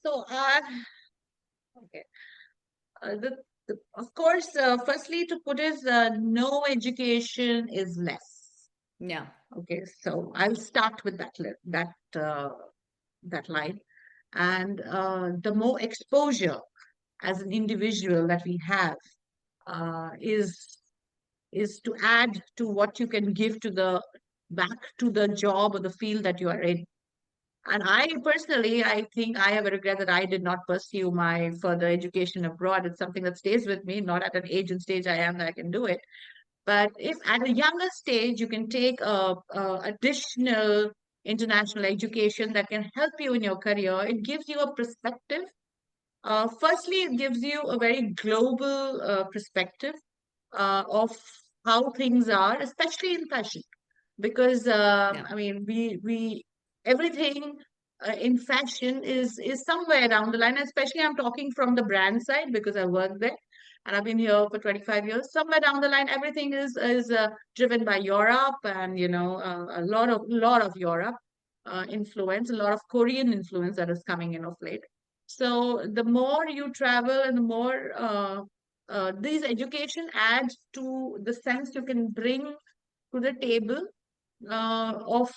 So, okay. Of course, firstly, to put is no education is less. Yeah. Okay, so I'll start with that line, and the more exposure as an individual that we have uh, is is to add to what you can give to the back to the job or the field that you are in. And I personally, I think I have a regret that I did not pursue my further education abroad. It's something that stays with me, not at an age and stage I am that I can do it. But if at a younger stage you can take a additional international education that can help you in your career, it gives you a perspective. Firstly, it gives you a very global perspective of how things are, especially in fashion, because Yeah. I mean, we everything in fashion is somewhere down the line. Especially, I'm talking from the brand side because I work there and I've been here for 25 years. Somewhere down the line, everything is driven by Europe, and a lot of Europe influence, a lot of Korean influence that is coming in of late. So the more you travel and the more these education adds to the sense you can bring to the table of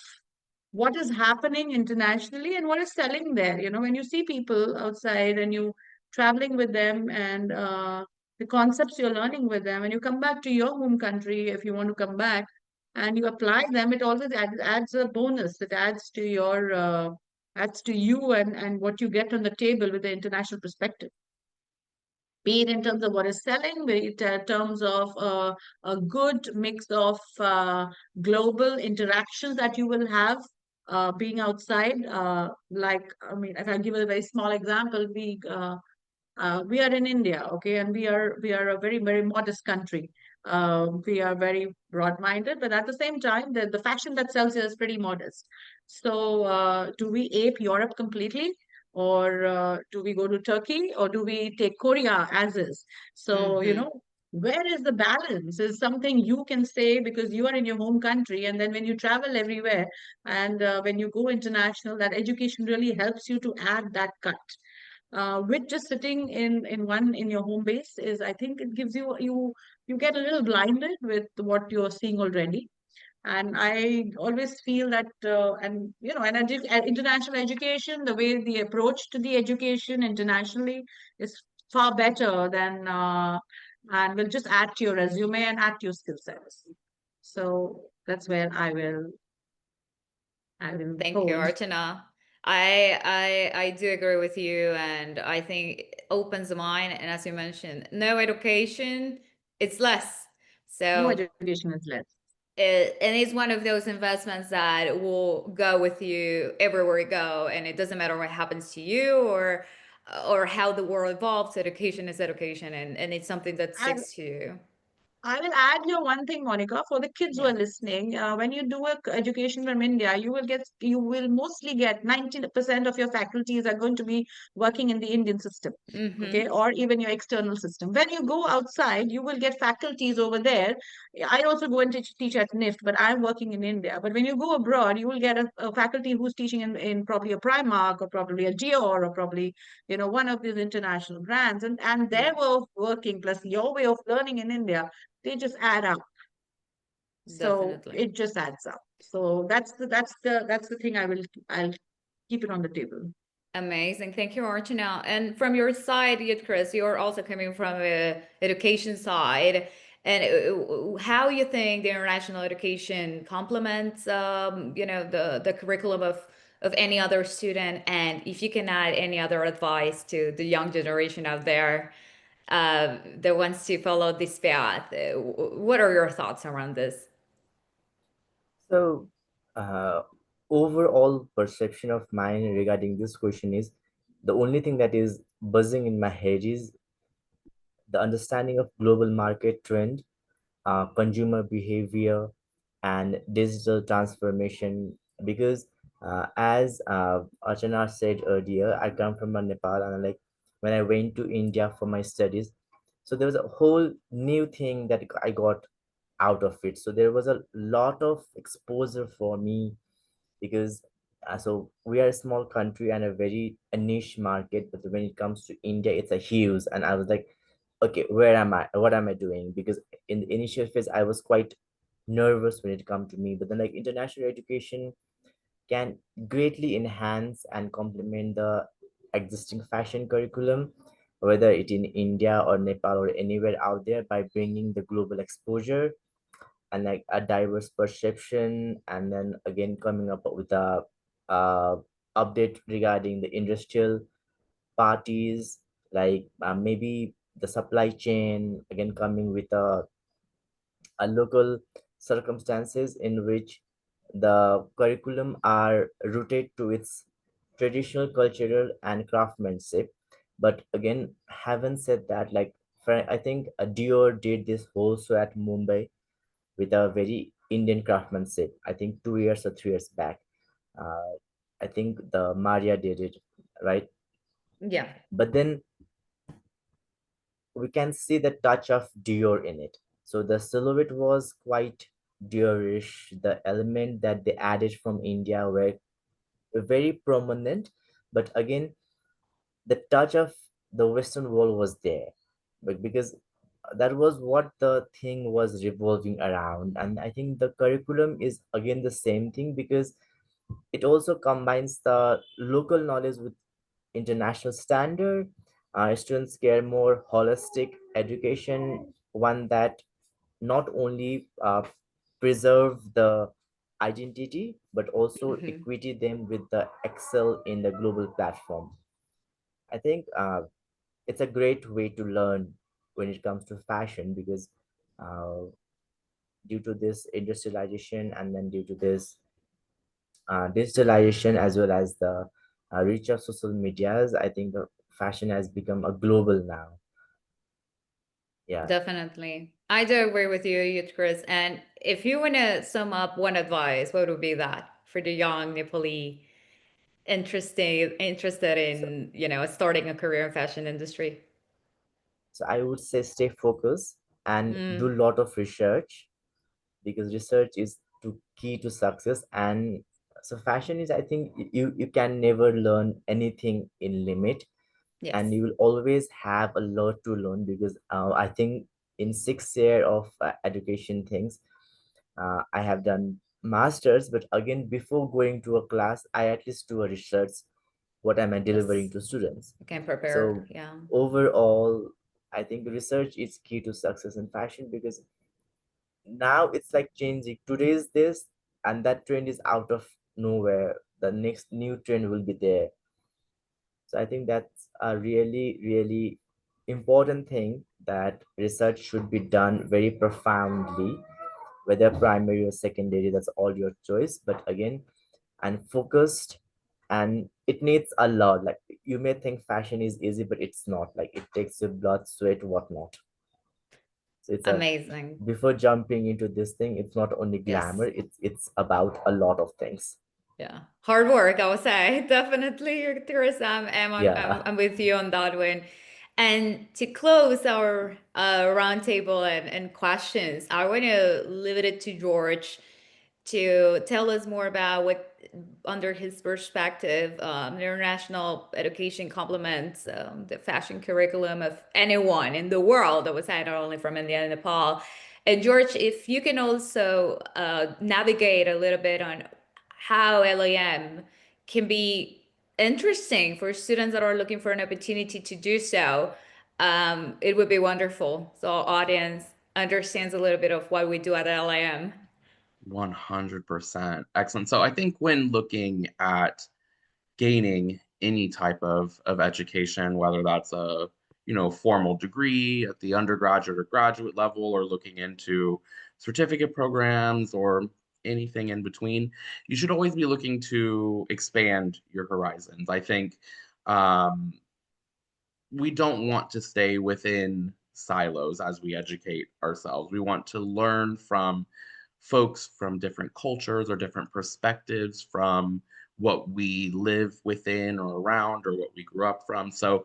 what is happening internationally and what is selling there. When you see people outside and you traveling with them, and the concepts you're learning with them, and you come back to your home country, if you want to come back and you apply them, it always adds a bonus. It adds to you and what you get on the table with the international perspective, be it in terms of what is selling, be it in terms of a good mix of global interactions that you will have being outside. I mean, if I give a very small example, we are in India, okay, and we are a very, very modest country. We are very broad-minded, but at the same time, the fashion that sells here is pretty modest. So, do we ape Europe completely, or do we go to Turkey, or do we take Korea as is? So, Mm-hmm. where is the balance? Is something you can say because you are in your home country, and then when you travel everywhere and when you go international, that education really helps you to add that cut with just sitting in your home base. Is I think it gives you get a little blinded with what you're seeing already. And I always feel that international education, the way the approach to the education internationally is far better than and will just add to your resume and add to your skill sets. So that's where I will Thank you, hold. Archana. I do agree with you, and I think it opens the mind. And as you mentioned, no education, it's less. No So education is less. and it's one of those investments that will go with you everywhere you go, and it doesn't matter what happens to you or how the world evolves. Education is education, and it's something that And sticks to you. I will add here one thing, Monica, for the kids who Yeah. are listening. When you do a education from India, you will mostly get 90% of your faculties are going to be working in the Indian system, okay, Mm-hmm. or even your external system. When you go outside, you will get faculties over there. I also go and teach at NIFT, but I'm working in India. But when you go abroad, you will get a faculty who's teaching in probably a Primark or probably a Dior or probably one of these international brands, and Yeah. their way of working plus your way of learning in India, they just add up. So Definitely. it just adds up. So that's the thing I'll keep it on the table. Amazing. Thank you, Archana. And from your side, yet Chris, you're also coming from a education side. And how you think the international education complements, the curriculum of any other student, and if you can add any other advice to the young generation out there that wants to follow this path, what are your thoughts around this? So, uh, overall perception of mine regarding this question is the only thing that is buzzing in my head is the understanding of global market trend, consumer behavior, and digital transformation. Because, as Archana said earlier, I come from Nepal, and like when I went to India for my studies, so there was a whole new thing that I got out of it. So there was a lot of exposure for me because so we are a small country and a very a niche market, but when it comes to India, it's a huge. And I was like, okay, where am I? What am I doing? Because in the initial phase, I was quite nervous when it come to me. But then, like international education can greatly enhance and complement the existing fashion curriculum, whether it in India or Nepal or anywhere out there, by bringing the global exposure and like a diverse perception, and then again coming up with a uh, update regarding the industrial parties, like maybe the supply chain, again coming with a local circumstances in which the curriculum are rooted to its traditional cultural and craftsmanship. But again, having said that, like I think Dior did this also at Mumbai with a very Indian craftsmanship. I think 2 years or 3 years back. Uh, I think the Maria did it, right? Yeah, But then we can see the touch of Dior in it. So the silhouette was quite Diorish. The element that they added from India were very prominent, but again, the touch of the Western world was there, but because that was what the thing was revolving around. And I think the curriculum is again the same thing because it also combines the local knowledge with international standard. Students care more holistic education, one that not only preserve the identity but also hmm, equity them with the excel in the global platform. I think it's a great way to learn when it comes to fashion because uh, due to this industrialization and then due to this digitalization as well as the reach of social medias, I think the fashion has become a global now. Yeah. definitely. I do agree with you, Youth Chris. And if you want to sum up one advice, what would be that for the young Nepali interested So, in, starting a career in fashion industry? so I would say stay focused and do Mm, a lot of research because research is to key to success. And so fashion is, I think you can never learn anything in limit, and yes. you will always have a lot to learn because I think in 6 year of education things, I have done masters, but again before going to a class I at least do a research, what am I delivering Yes. to students. I can prepare. So Yeah. overall, I think research is key to success in fashion because now it's like changing. Today is this, and that trend is out of nowhere. The next new trend will be there. So I think that's a really, really important thing that research should be done very profoundly, whether primary or secondary, that's all your choice. But again, and focused, and it needs a lot. Like you may think fashion is easy, but it's not. Like it takes your blood, sweat, whatnot. So it's a Amazing. before jumping into this thing, it's not only glamour, Yes. it's about a lot of things. Yeah. Hard work, I would say. Definitely, Teresa. Yeah. I'm with you on that one. And to close our roundtable and questions, I want to leave it to George to tell us more about what, under his perspective, international education complements the fashion curriculum of anyone in the world. I would say not only from India and Nepal. And George, if you can also navigate a little bit on how LAM can be interesting for students that are looking for an opportunity to do so, it would be wonderful. So our audience understands a little bit of what we do at LAM. 100%. Excellent. So I think when looking at gaining any type of education, whether that's a formal degree at the undergraduate or graduate level, or looking into certificate programs or anything in between, you should always be looking to expand your horizons. I think um, we don't want to stay within silos as we educate ourselves. We want to learn from folks from different cultures or different perspectives from what we live within or around or what we grew up from. So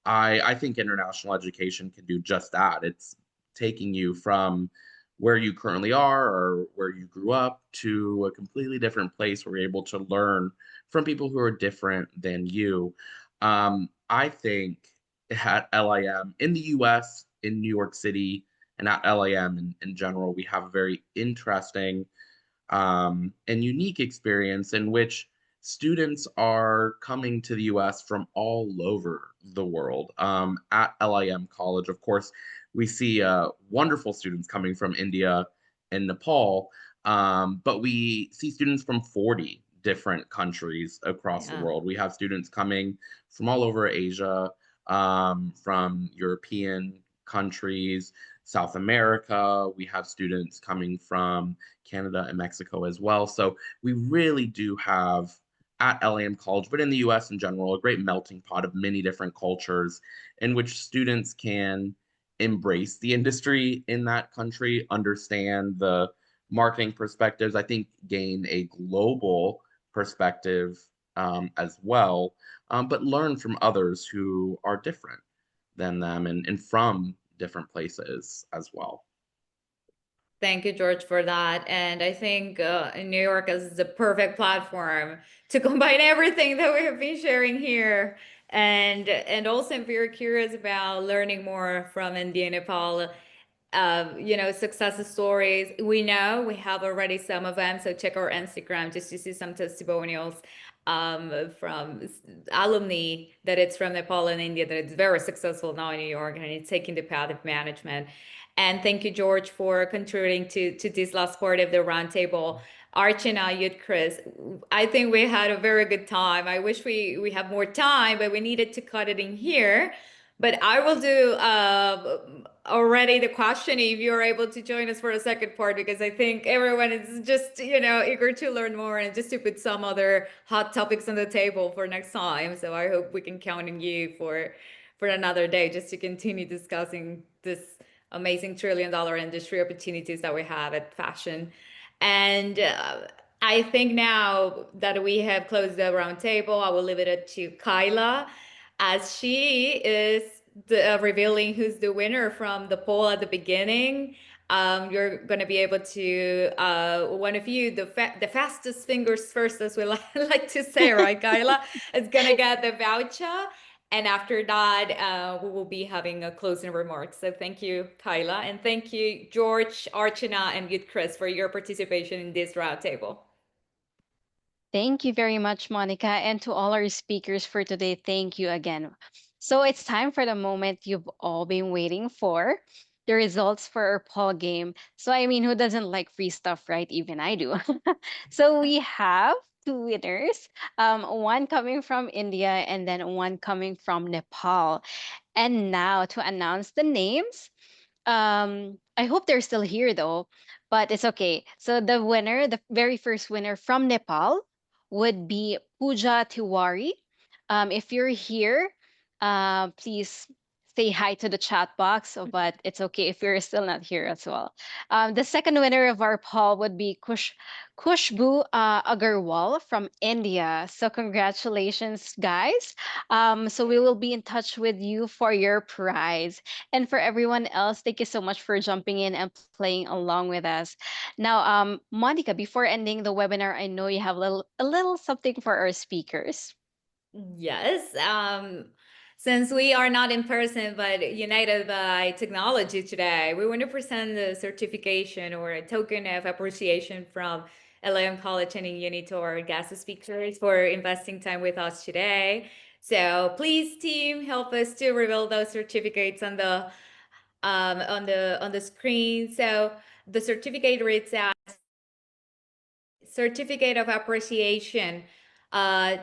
I think international education can do just that. It's taking you from where you currently are or where you grew up to a completely different place where you're able to learn from people who are different than you. I think at LIM in the US, in New York City, and at LIM in general, we have a very interesting and unique experience in which students are coming to the US from all over the world. At LIM College, of course, we see wonderful students coming from India and Nepal, but we see students from 40 different countries across the Yeah. world. We have students coming from all over Asia, from European countries, South America. We have students coming from Canada and Mexico as well. So we really do have at LAM College, but in the US in general, a great melting pot of many different cultures in which students can embrace the industry in that country, understand the marketing perspectives, I think gain a global perspective as well, but learn from others who are different than them and from different places as well. Thank you, George, for that. And I think New York is the perfect platform to combine everything that we have been sharing here. And also, I'm very curious about learning more from India, Nepal, success stories. We know we have already some of them, so check our Instagram just to see some testimonials from alumni that it's from Nepal and India that it's very successful now in New York and it's taking the path of management. And thank you, George, for contributing to this last part of the roundtable. Archana, you'd Chris, I think we had a very good time. I wish we have more time, but we needed to cut it in here. But I will do already the question if you're able to join us for a second part, because I think everyone is just, eager to learn more and just to put some other hot topics on the table for next time. So I hope we can count on you for another day just to continue discussing this amazing $1 trillion industry opportunities that we have at fashion. And I think now that we have closed the roundtable, I will leave it to Kyla as she is revealing who's the winner from the poll at the beginning. You're going to be able to, one of you, the fastest fingers first, as we like to say, right, Kyla, is going to get the voucher. And after that, we will be having a closing remarks. So thank you, Kyla. And thank you, George, Archana, and Good Chris for your participation in this roundtable. Thank you very much, Monica. And to all our speakers for today, thank you again. So it's time for the moment you've all been waiting for, the results for our poll game. So, I mean, who doesn't like free stuff, right? Even I do. So we have two winners, one coming from India and then one coming from Nepal. And now to announce the names. I hope they're still here though, but it's okay. So the winner, the very first winner from Nepal would be Pooja Tiwari. If you're here, please say hi to the chat box, but it's okay if you're still not here as well. The second winner of our poll would be Kushbu Agarwal from India. So congratulations, guys. So we will be in touch with you for your prize. And for everyone else, thank you so much for jumping in and playing along with us. Now, Monica, before ending the webinar, I know you have a little something for our speakers. Yes. Since we are not in person but united by technology today, we want to present the certification or a token of appreciation from LIM College and Uni to our guest speakers for investing time with us today. So please, team, help us to reveal those certificates on the screen. So the certificate reads as Certificate of Appreciation. Uh,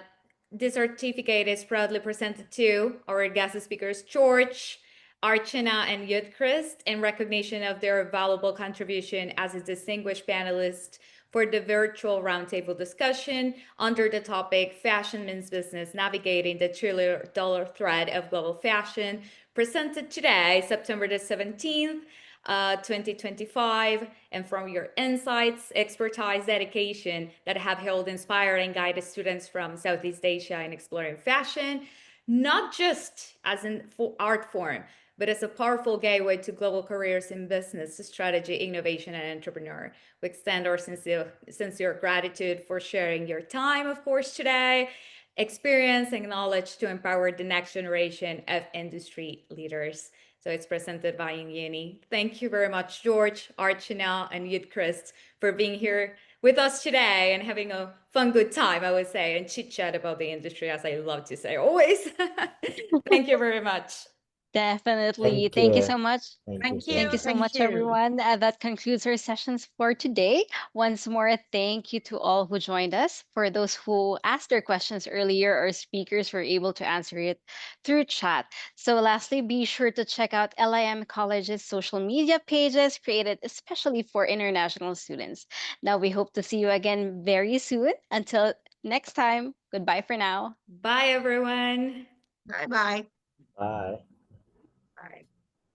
this certificate is proudly presented to our guest speakers, George, Archana, and Yudkrist, in recognition of their valuable contribution as a distinguished panelist for the virtual roundtable discussion under the topic Fashion Means Business Navigating the Trillion-Dollar Thread of Global Fashion, presented today, September the 17th, 2025, and from your insights, expertise, dedication that have helped inspire and guided students from Southeast Asia in exploring fashion, not just as an art form, but as a powerful gateway to global careers in business, strategy, innovation, and entrepreneur. We extend our sincere gratitude for sharing your time, of course, today, experience and knowledge to empower the next generation of industry leaders. So it's presented by Uni. Thank you very much, George, Archana, and Yudkrist for being here with us today and having a fun, good time, I would say, and chit chat about the industry, as I love to say always. Thank you very much. Definitely. Thank Thank you you. so much. Thank you Thank so Thank you you. so much. Thank much, you. everyone. That concludes our sessions for today. Once more, thank you to all who joined us. For those who asked their questions earlier, our speakers were able to answer it through chat. So, lastly, be sure to check out LIM College's social media pages created especially for international students. Now, we hope to see you again very soon. Until next time, goodbye for now. Bye, everyone. Bye bye. Bye.